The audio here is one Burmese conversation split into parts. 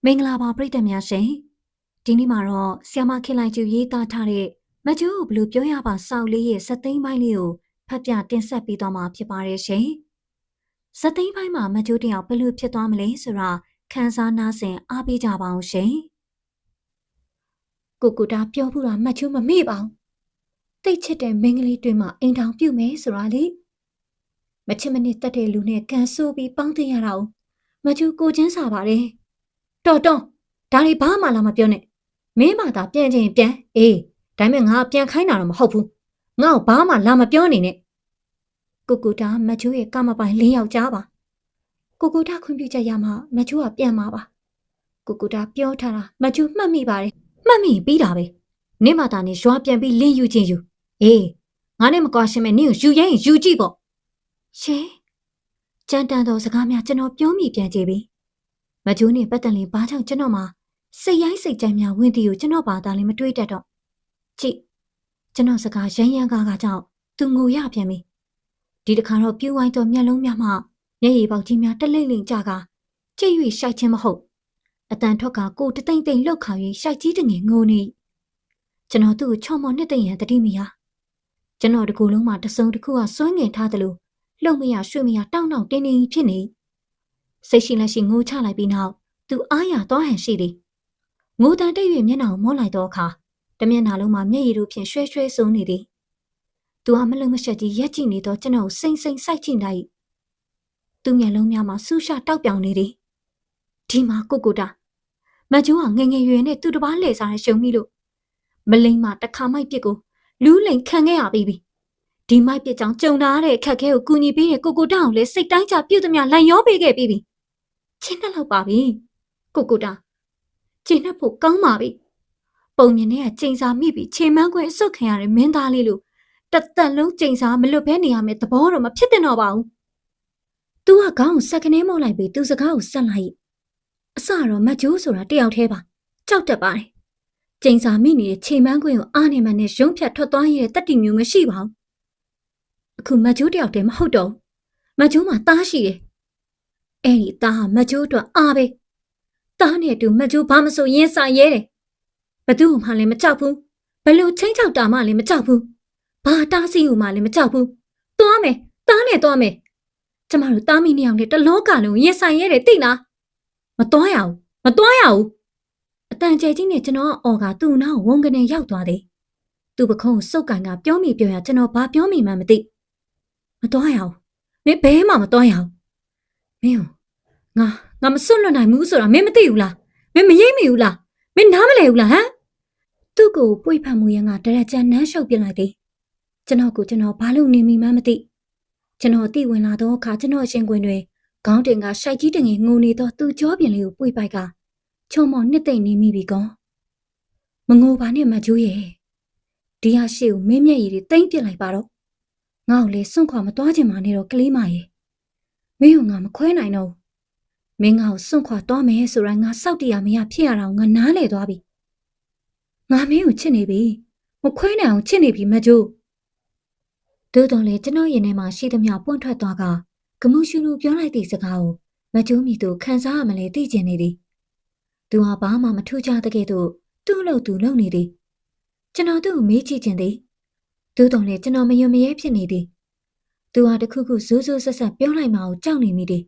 မင်္ဂလာပါပရိသတ်များရှင်ဒီနေ့မှာတော့ဆီယမခင်လိုက်ကျူရေးသားထားတဲ့မကျိုးကိုဘယ်လိုပြောရပါစောက်လေးရဲ့စက်သိန်းပိုင်းလေးကိုဖတ်ပြတင်ဆက်ပေးသွားမှာဖြစ်ပါတယ်ရှင်စက်သိန်းပိုင်းမှာမကျိုးတယောက်ဘယ်လိုဖြစ်သွားမလဲဆိုတာခန်းစားနားဆင်အားပေးကြပါအောင်ရှင်ကိုတာပြောဖို့တာမကျိုးမမေ့ပါဘူးတိတ်ချစ်တဲ့မင်းကလေးတွေမှာအိမ်ထောင်ပြုတ်မယ်ဆိုတာလေမချစ်မနစ်တက်တဲ့လူနဲ့ကန်ဆိုးပြီးပေါင်းသိရတာ哦မကျိုးကိုချင်းစားပါတယ်တော်ဒါတွေဘာမှလာမပြောနဲ့မင်းမသာပြန်ချင်းပြန်အေးဒါပေမဲ့ငါပြန်ခိုင်းတာတော့မဟုတ်ဘူးငါ့ကိုဘာမှလာမပြောနေနဲ့ကိုတာမချိုးရဲ့ကမပိုင်၄ယောက်ကြားပါကိုတာခွင့်ပြုချက်ရမှမချိုးကပြန်มาပါကိုတာပြောထားတာမချိုးမှတ်မိပါတယ်မှတ်မိပြီးတာပဲနင့်မသာနေရွာပြန်ပြီးလင်းယူချင်းယူအေးငါနဲ့မကွာရှင်းမဲ့နင့်ကိုယူရင်ယူကြည့်ပေါ့ရှင်ကြမ်းတမ်းသောစကားများကျွန်တော်ပြောမိပြန်ကြပြီမကျိုးနဲ့ပတ်သက်ရင်ဘာကြောင့်ကျွန်တော်မှာစိတ်ရိုင်းစိတ်ကြမ်းများဝင်တီကိုကျွန်တော်ဘာသာလည်းမတွေးတတ်တော့ကြည့်ကျွန်တော်စကားရမ်းကားကြောင့်သူငိုရပြန်ပြီဒီတခါတော့ပြူဝိုင်းသောမျက်လုံးများမှမျက်ရည်ပေါက်ကြီးများတလိမ့်လိမ့်ကြကာကြိတ်၍ရှိုက်ခြင်းမဟုတ်အတန်ထွက်ကကိုတသိမ့်သိမ့်လှုပ်ခါ၍ရှိုက်ကြီးတငယ်ငိုနေကျွန်တော်သူ့ကိုချော့မော်နှစ်သိမ့်ရန်တတိမီယာကျွန်တော်တကူလုံးမှာတစုံတစ်ခုကစွန့်ငင်ထားသလိုလှုပ်မရရွှေ့မရတောင်းတောင်းတင်းတင်းဖြစ်နေစိတ်ရှိလက်ရှိငိုချလိုက်ပြီးနောက်သူအားရသွားဟန်ရှိသည်ငိုတန်တိတ်၍မျက်နှာကိုမောလိုက်တော့အခါတမျက်နှာလုံးမှာမျက်ရည်တို့ဖြင့်ရွှဲရွှဲစုံနေသည်သူကမလုံမရှက်ကြီးရက်ကြည့်နေတော့ကျွန်တော်စိမ့်စိုက်ကြည့်လိုက်သူမျက်လုံးများမှာဆူရှာတောက်ပြောင်နေသည်ဒီမှာကိုတာမကျိုးကငငယ်ရွယ်နဲ့သူတစ်ပါးလှည့်စားရှုံမိလို့မလိမ္မာတခါမိုက်ပစ်ကိုလူးလိန်ခံခဲ့ရပြီဒီမိုက်ပစ်ကြောင့်ကြုံလာတဲ့အခက်အခဲကိုကူညီပေးတဲ့ကိုတာကိုလည်းစိတ်တိုင်းချပြုတ်သမျှလန်ရောပေးခဲ့ပြီချင်းတက်လောက်ပါပြီကိုတာကျင်းနဲ့ဖို့ကောင်းပါပြီပုံမြင်နဲ့ကကျိန်စာမိပြီးချိန်မန်းခွဲအဆုတ်ခံရတဲ့မင်းသားလေးလို့တသက်လုံးကျိန်စာမလွတ်ဘဲနေရမယ်သဘောတော့မဖြစ်တင်တော့ပါဘူးသူကခေါင်းကိုစက်ကနေမောက်လိုက်ပြီးသူစကားကိုဆက်လိုက်အစတော့မကျိုးဆိုတာတယောက်တည်းပါကြောက်တတ်ပါတယ်ကျိန်စာမိနေတဲ့ချိန်မန်းခွဲကိုအားနေမှနဲ့ရုံးဖြတ်ထွက်သွားရတဲ့တက်တီမျိုးမရှိပါဘူးအခုမကျိုးတယောက်တည်းမဟုတ်တော့မကျိုးမှာတားရှိတယ်အဲ့ဒီတားဟာမကျိုးအတွက်အားပဲတားနဲ့အတူမကျိုးဘာမဆိုရင်ဆိုင်ရဲတယ်ဘသူ့မှလည်းမကြောက်ဘူးဘလို့ချင်းချောက်တာမှလည်းမကြောက်ဘူးဘာတားစီကိုမှလည်းမကြောက်ဘူးသွားမယ်တားနဲ့သွားမယ်ကျမတို့တားမိနေအောင်လေတလောကလုံးရင်ဆိုင်ရဲတယ်သိလားမသွားရဘူးအတန်ကျဲကြီးနဲ့ကျွန်တော်အော်ကသူ့နားဝုန်းကနေရောက်သွားတယ်သူ့ပခုံးကိုစုပ်ကန်ကပြောမိပြောရကျွန်တော်ဘာပြောမိမှမသိမသွားရဘူးမင်းဘဲမှမသွားရဘူးမင်းငါမစွန့်လွတ်နိုင်ဘူးဆိုတာမင်းမသိဘူးလားမင်းမရိပ်မိဘူးလားမင်းနားမလဲဘူးလားဟမ်သူ့ကိုပွေဖတ်မှုရန်ကတရက်ချမ်းနမ်းရှုပ်ပြလိုက်သည်ကျွန်တော်ဘာလို့နေမိမှမသိကျွန်တော်တိဝင်လာတော့အခါကျွန်တော်အရှင်ကွင်တွေခေါင်းတင်ကရှိုက်ကြီးတငယ်ငိုနေတော့သူ့ကြောပြင်လေးကိုပွေပိုက်ကချုံမော်နှစ်သိမ့်နေမိပြီကောမငိုပါနဲ့မကျိုးရဲ့ဒီဟာရှိကိုမင်းမျက်ရည်တွေတိမ့်ပြလိုက်ပါတော့ငါ့ကိုလေစွန့်ခွာမသွားချင်ပါနဲ့တော့ကလေးမရဲ့မင်းကငါမခွဲနိုင်တော့မင်းငါ့ကိုစွန့်ခွာသွားမယ်ဆိုရင်ငါစောက်တရားမရဖြစ်ရတာကိုငါနားလေသွားပြီငါမင်းကိုချစ်နေပြီမခွဲနိုင်အောင်ချစ်နေပြီမကျိုးတို့တော့လေကျွန်တော်ရင်ထဲမှာရှိသမျှပွန့်ထွက်သွားကဂမှုရှူလူပြောလိုက်တဲ့စကားကိုမကျိုးမိသူခံစားရမလဲသိကျင်နေသည်သူဟာဘာမှမထူးခြားတဲ့ကဲ့သို့သူ့လို့သူလုပ်နေသည်ကျွန်တော်သူ့ကိုမေးကြည့်ခြင်းသည်တို့တော့လေကျွန်တော်မယုံမရဲဖြစ်နေသည်သူဟာတခုခုဇိုးဆက်ဆက်ပြောလိုက်မှကိုကြောက်နေမိသည်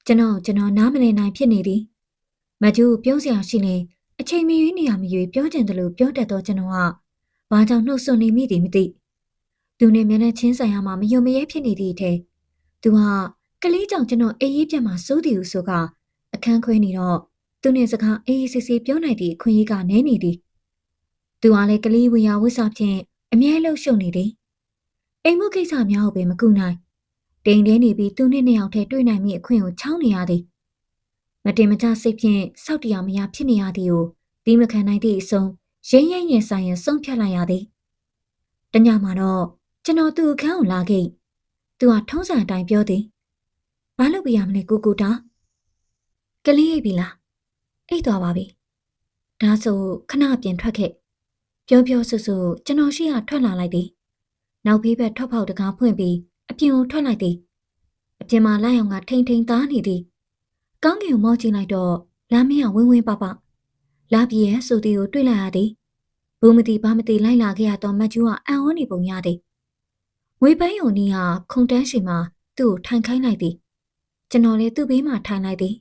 ကျွန်တော်နားမလည်နိုင်ဖြစ်နေသည်မကျိုးပြောစရာရှိနေအချိန်မရွေးနေရမရွေးပြောကြတယ်လို့ပြောတတ်တော့ကျွန်တော်ကဘာကြောင့်နှုတ်ဆွနေမိသည်မသိသူနဲ့မျက်နှာချင်းဆိုင်ရမှမယုံမရဲဖြစ်နေသည့်အထက်သူကကလေးကြောင့်ကျွန်တော်အေးအေးပြတ်မှစိုးတယ်ဟုဆိုကအခန်းခွဲနေတော့သူနဲ့စကားအေးအေးဆေးဆေးပြောနိုင်သည့်အခွင့်အရေးကနည်းနေသည်သူကလည်းကလေးဝေယဝဆဖြင့်အမြဲလှုပ်ရှုပ်နေသည်အိမ်မှုကိစ္စများကိုပဲမကူနိုင်တိမ်တဲနေပြီးသူနဲ့နှစ်ယောက်တည်းတွေ့နိုင်မိအခွင့်ကိုချောင်းနေရသည်မတင်မကျစိတ်ဖြင့်စောက်တရားမရဖြစ်နေရသည်ကိုပြီးမခံနိုင်သည့်အဆုံးရင်းရင်ဆိုင်ရင်ဆုံးဖြတ်လိုက်ရသည်တညမှာတော့ကျွန်တော်သူ့အခန်းကိုလာခဲ့သူကထုံးစံအတိုင်းပြောသည်ဘာလုပ်ပြရမလဲကိုတာကလေးအိပ်ပြီလားအိပ်သွားပါပြီဒါဆိုခဏပြင်ထွက်ခဲ့ပြောဆူကျွန်တော်ရှိရထွက်လာလိုက်သည်နောက်ဘေးဘက်ထွက်ပေါက်တကားဖွင့်ပြီးအပြင်ကိုထွက်လိုက်သည်အပြင်မှာလိုက်အောင်ကထိန်သားနေသည်ကောင်းကင်ကိုမော့ကြည့်လိုက်တော့ လာမင်းကဝင်းပပလာပြည့်ရဲ့ဆိုသည်ကိုတွေ့လိုက်ရသည်ဘူးမတိဘာမတိလိုက်လာခဲ့ရတော့မတ်ကျူးကအံ့ဩနေပုံရသည်ငွေပန်းယုံနီးဟာခုံတန်းရှိမှသူ့ကိုထိုင်ခိုင်းလိုက်သည်ကျွန်တော်လည်းသူ့ဘေးမှာထိုင်လိုက်သည်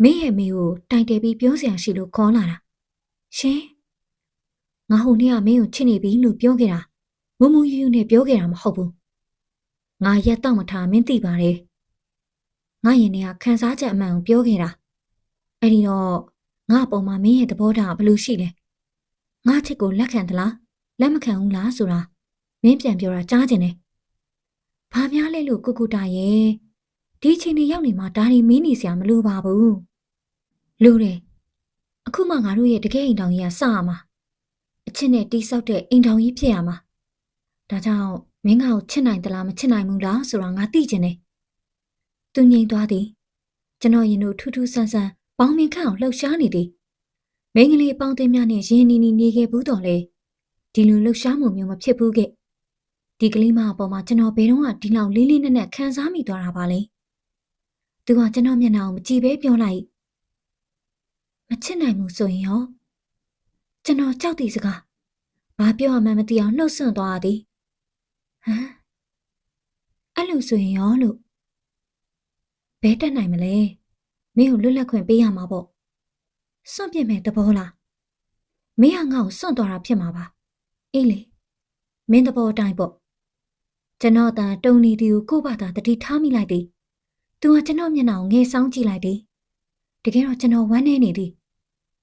မင်းရဲ့မိကိုတိုင်တယ်ပြီးပြောစရာရှိလို့ခေါ်လာတာရှင်ငါဟိုနေ့ကမင်းကိုချစ်နေပြီလို့ပြောခဲ့တာမူမူယူယူနဲ့ပြောခဲ့တာမဟုတ်ဘူးငါရက်တော့မထားမင်းသိပါတယ်ငါရင်ထဲကခန်းစားချက်အမှန်ကိုပြောခဲ့တာအဲ့ဒီတော့ငါအပေါ်မှာမင်းရဲ့သဘောထားဘယ်လိုရှိလဲငါချစ်ကိုလက်ခံသလားလက်မခံဘူးလားဆိုတာမင်းပြန်ပြောတာကြားကျင်တယ်ဘာများလဲလို့ကိုတာရဲ့ဒီအချိန်ကြီးရောက်နေမှဒါတွေမင်းနေစရာမလိုပါဘူးလို့တယ်အခုမှငါတို့ရဲ့တကယ်အိမ်တောင်ကြီးကစရမှာအချစ်နဲ့တိဆောက်တဲ့အိမ်တောင်ကြီးဖြစ်ရမှာဒါကြောင့်မင်းငါ့ကိုချစ်နိုင်သလားမချစ်နိုင်ဘူးလားဆိုတာငါသိကျင်တယ်သူငြိမ်သွားသည်ကျွန်တော်ရင်တို့ထူးထူးဆန်းဆန်းပေါင်းမြင်ခန့်အောင်လှုပ်ရှားနေသည်မိန်းကလေးအပေါင်းအသင်းများနဲ့ရင်းနီနီနေခဲ့ဘူးတော့လေဒီလိုလှုပ်ရှားမှုမျိုးမဖြစ်ဘူးခဲ့ဒီကလေးမအပေါ်မှာကျွန်တော်ဘယ်တော့မှဒီလောက်လေးလေးနက်နက်ခံစားမိသွားတာပါလေသူကကျွန်တော်မျက်နှာကိုမကြည့်ပဲပြောလိုက်မချစ်နိုင်ဘူးဆိုရင်ရောကျွန်တော်ကြောက်သည့်စကားဘာပြောရမှန်းမသိအောင်နှုတ်ဆွန့်သွားသည်ဟမ်အဲ့လိုဆိုရင်ရောလို့ဘဲတက်နိုင်မလဲမင်းကိုလွတ်လပ်ခွင့်ပေးရမှာပေါ့စွန့်ပြစ်မဲ့သဘောလားမင်းကငါ့ကိုစွန့်သွားတာဖြစ်မှာပါအေးလေမင်းသဘောအတိုင်းပေါ့ကျွန်တော်တန်တုံနေသည်ကိုဘာသာတတိထားမိလိုက်သည်သူကကျွန်တော်မျက်နှာကိုငယ်ဆောင်ကြည့်လိုက်သည်တကယ်တော့ကျွန်တော်ဝမ်းနေနေသည်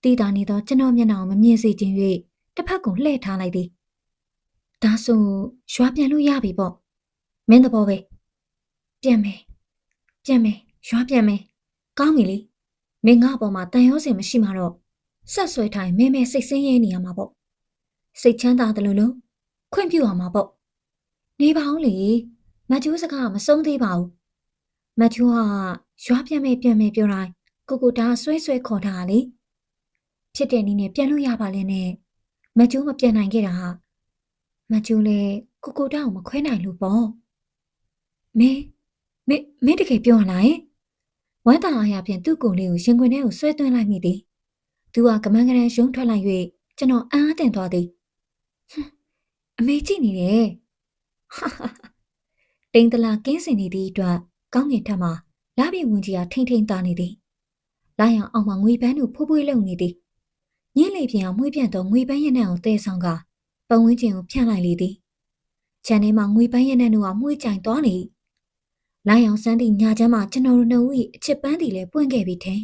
တီးတာနေတော့ကျွန်တော်မျက်နှာကိုမမြင်စေခြင်း၍တစ်ဖက်ကိုလှည့်ထားလိုက်သည်ဒါဆိုရွာပြန်လို့ရပြီပေါ့မင်းသဘောပဲပြန်မယ်ရွာပြန်မယ်ကောင်းပြီလေမင်းငါ့အပေါ်မှာတန်ရောစင်မရှိမှတော့ဆက်ဆွဲထိုင်မဲစိတ်ဆင်းရဲနေရမှာပေါ့စိတ်ချမ်းသာတယ်လို့ခွင့်ပြုရမှာပေါ့နေပါအောင်လေမတ်ကျူးစကားမဆုံးသေးပါဘူးမတ်ကျူးကရွာပြန်မယ်ပြောတိုင်းကိုဒါဆွဲခေါ်ထားတာလေဖြစ်တဲ့နည်းနဲ့ပြန်လို့ရပါလဲနဲ့မတ်ကျူးမပြန်နိုင်ခဲ့တာဟာမတ်ကျူးလည်းကိုဒါကိုမခွဲနိုင်လို့ပေါ့မင်းတကယ်ပြောရလားဝမ်းသာအားရဖြင့်သူ့ကိုယ်လေးကိုရင်ခွင်ထဲကိုဆွဲသွင်းလိုက်မိသည်သူကကမန်းကရန်ရုံးထွက်လိုက်၍ကျွန်တော်အံ့အားသင့်သွားသည်အမေကြည့်နေတယ်တိမ်တလာကင်းစင်နေသည့်အတွက်ကောင်းငင်ထက်မှလာပြည့်ဝင်ကြီးကထိန်သားနေသည်လာရန်အောင်မှငွေပန်းတို့ဖိုးလုံနေသည်ညင်းလေပြင်အောင်မွေးပြန့်သောငွေပန်းရနံ့ကိုတဲဆောင်ကပတ်ဝန်းကျင်ကိုဖြန့်လိုက်လေသည်ခြံထဲမှာငွေပန်းရနံ့တို့ကမှုေးကြိုင်သွားလေလာရောင်စမ်းသည့်ညချမ်းမှာကျွန်တော်တို့နှစ်ဦး၏အချစ်ပန်းတီလည်းပွင့်ခဲ့ပြီထင်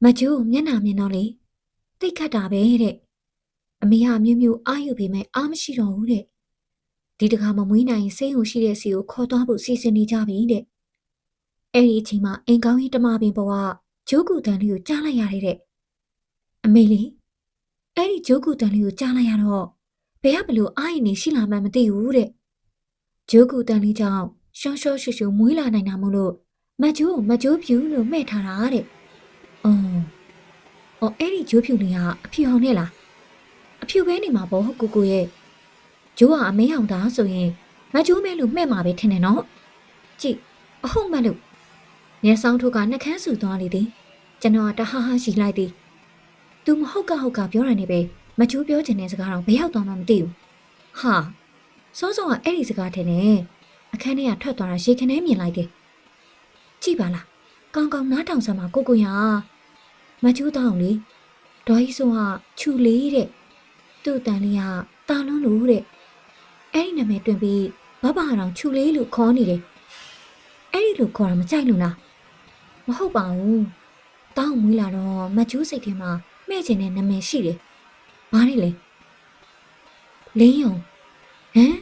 မကျူးမျက်နှာမြင်တော့လေတိတ်ခတ်တာပဲတဲ့အမေဟာမျိုးအားယူပေမဲ့အားမရှိတော့ဘူးတဲ့ဒီတခါမမွေးနိုင်ရင်စိတ်ဟူရှိတဲ့စီကိုခေါ်သွားဖို့စီစဉ်နေကြပြီတဲ့အဲ့ဒီအချိန်မှာအိမ်ကောင်းကြီးတမပင်ပေါ်ကဂျိုးကူတန်လေးကိုကြားလိုက်ရတဲ့အမေလေးအဲ့ဒီဂျိုးကူတန်လေးကိုကြားလိုက်ရတော့ဘယ်ကဘလို့အားရင်နေရှိလာမှမသိဘူးတဲ့ဂျိုးကူတန်လေးကြောင့်ရှောရှုမွေးလာနိုင်တာမို့လို့မကျိုးဖြူလို့မှဲ့ထားတာတဲ့။အော်အဲ့ဒီဂျိုးဖြူလေးကအဖြူအောင်နဲ့လား။အဖြူပဲနေမှာပေါ့ကိုရဲ့ဂျိုးကအမဲအောင်သားဆိုရင်မကျိုးမဲလို့မှဲ့မှာပဲထင်တယ်နော်။ကြည့်အဟုတ်မှလို့မျက်စောင်းထုတ်ကနှကန်းဆူသွားလေသည်။ကျွန်တော်ကတဟားရှိလိုက်သည်။ "तू မဟုတ်ကပြောရနေပဲမကျိုးပြောချင်တဲ့စကားတော့ဘယ်ရောက်သွားမှမသိဘူး။ဟာစောကအဲ့ဒီစကားထင်တယ်။အခန်းထဲကထွက်သွားတာရေခနဲမြင်လိုက်တယ်။ကြည့်ပါလား။ကောင်းနားထောင်စမ်းပါကိုရ။မကျူးတောင်းလေ။ဒေါ်ကြီးဆိုကချူလေးတဲ့။သူ့တန်လေးကတာလွန်းလို့တဲ့။အဲ့ဒီနာမည်တွင်ပြီးဘဘတော်ချူလေးလို့ခေါ်နေတယ်။အဲ့ဒီလိုခေါ်တာမကြိုက်လို့လား။မဟုတ်ပါဘူး။တောင်းမွေးလာတော့မကျူးစိတ်ထဲမှာမှဲ့ချင်တဲ့နာမည်ရှိတယ်။ဘာလဲ။လင်းယုံဟမ်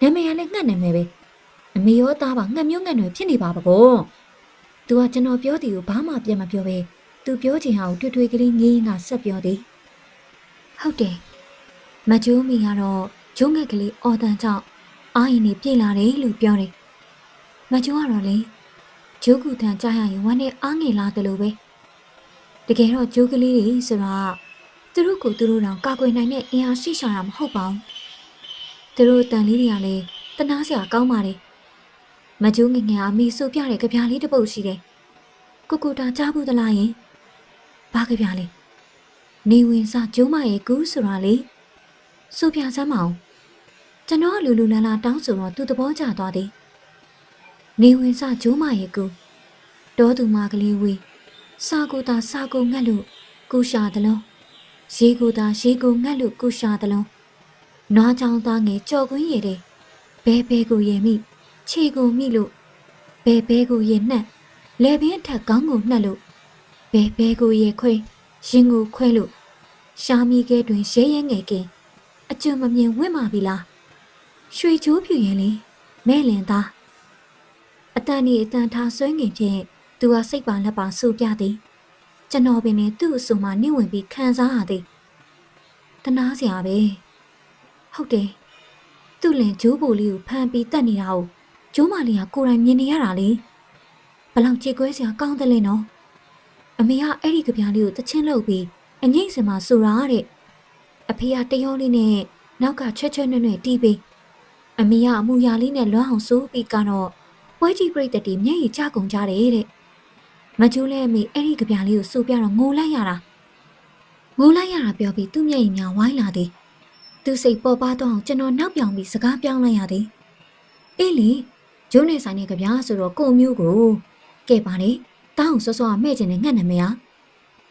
နာမည်ကလည်းငှက်နာမည်ပဲအမေရောသားပါငှက်မျိုးငှက်တွေဖြစ်နေပါဘော။ "तू ကကျွန်တော်ပြောသည်ကိုဘာမှပြန်မပြောပဲ။ तू ပြောချင်ဟာကိုတွေ့ကလေးငေးရင်းကဆက်ပြောသည်။ဟုတ်တယ်။မကျိုးမီကတော့ဂျုံငှက်ကလေးအော်တန်ကြောင့်အားရင်နေပြေးလာတယ်လို့ပြောတယ်။မကျိုးကတော့လေဂျိုးကူတန်ကြားရရင်ဝမ်းနဲ့အားငယ်လာတယ်လို့ပဲ။တကယ်တော့ဂျိုးကလေးတွေဆိုတာသူတို့ကိုသူတို့တောင်ကာကွယ်နိုင်တဲ့အင်အားရှိရှာတာမဟုတ်ပါဘူး။သူတို့တန်လေးတွေကလည်းတနာစရာကောင်းပါတယ်။မကျိုးငငယ်အမေဆိုပြတဲ့ကြပြားလေးတစ်ပုဒ်ရှိတယ်။ ကိုတာကြားဘူးသလားယင်ဘာကြပြလဲနေဝင်စားကျိုးမရဲ့ကူးဆိုတာလေဆိုပြစမ်းမအောင်ကျွန်တော်လူလာလာတောင်းဆိုတော့သူသဘောကျသွားသည်နေဝင်စားကျိုးမရဲ့ကူတောသူမကလေးဝေးစာကိုတာစာကိုငတ်လို့ကူရှာသလုံးရေကိုတာရေကိုငတ်လို့ကူရှာသလုံးနွားချောင်းသားငယ်ကြော်ကွင်းရည်တဲ့ဘဲဘဲကိုရည်မိခြေကိုမိလို့ဘဲဘဲကိုရည်နှက်လဲပင်ထက်ကောင်းကိုနှက်လို့ဘဲဘဲကိုရည်ခွဲရင်ကိုခွဲလို့ရှာမီကဲတွင်ရဲရဲငယ်ကင်အကျွံမမြင်ဝင့်မာပြီလားရွှေချိုးဖြူရင်လေမဲလင်သားအတန်ဒီအတန်ထားဆွဲငင်ဖြင့်သူဟာစိတ်ပါလက်ပါဆူပြသည်ကျွန်တော်ပင်လည်းသူ့အဆိုမှနှိမ့်ဝင်ပြီးခံစားရသည်တနာစရာပဲဟုတ်တယ်သူ့လင်ဂျိုးဘိုလေးကိုဖမ်းပြီးတတ်နေတာကိုဂျိုးမလေးကကိုယ်တိုင်မြင်နေရတာလေဘလောက်ကြေကွဲစရာကောင်းတယ်လဲနော်အမေကအဲ့ဒီကြပြားလေးကိုတချင်းလှုပ်ပြီးအငိမ့်စင်မှာဆိုတာတဲ့အဖေကတရောလေးနဲ့နောက်ကချွတ်ချွတ်နွဲ့နွဲ့တီးပြီးအမေကအမူအရာလေးနဲ့လွမ်းအောင်ဆိုးပြီးကတော့ပွဲကြီးပြိတ္တတီမျက်ရည်ကျကုန်ကြတယ်တဲ့မကျိုးလဲအမေအဲ့ဒီကြပြားလေးကိုစိုးပြတော့ငိုလိုက်ရတာပြောပြီးသူ့မျက်ရည်များဝိုင်းလာသည်သူစိတ်ပေါ်ပါတော့ကျွန်တော်နောက်ပြောင်ပြီးစကားပြောင်းလိုက်ရသည်အေးလေဂျုံးနေဆိုင်တဲ့ကြပြားဆိုတော့ကိုမျိုးကိုကဲပါလေတောင်းစောစောကမဲ့ကျင်နဲ့ငှက်နေမရ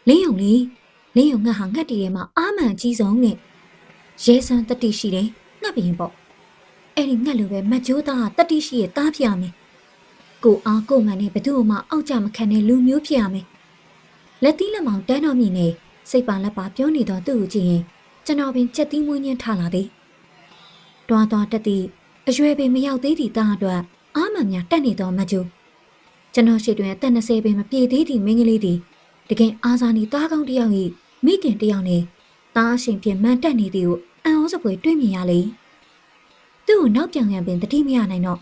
လင်းယုံငှက်ဟာငှက်တီထဲမှာအာမန်ကြီးဆုံးနဲ့ရဲစမ်းတတိရှိတယ်ငှက်ပြင်းပေါ့အဲ့ဒီငှက်လိုပဲမကျိုးသားတတိရှိရဲ့သားဖြစ်ရမယ်ကိုအားကိုမှန်နဲ့ဘသူ့မှအောက်ကြမခံတဲ့လူမျိုးဖြစ်ရမယ်လက်သီးလက်မောင်တန်းတော်မြင့်နဲ့စိတ်ပါလက်ပါပြောနေတော့သူ့ကိုကြည့်ရင်ကျွန်တော်ပင်ချက်သီးမွေးညင်းထလာသည်တွားတက်သည့်အရွယ်ပင်မရောက်သေးသည့်သားအတွက်အာမန်များတက်နေတော့မကျိုးကျွန်တော်ရှိတွင်အသက်20ပင်မပြည့်သေးသည့်မိန်းကလေးသည်တကယ်အာဇာနည်သားကောင်းတစ်ယောက်၏မိခင်တစ်ယောက်နဲ့သားအရှင်ဖြင့်မှန်တက်နေသည်ကိုအံ့ဩစပွဲတွေ့မြင်ရလေသူ့ကိုနောက်ပြောင်ရန်ပင်တတိမရနိုင်တော့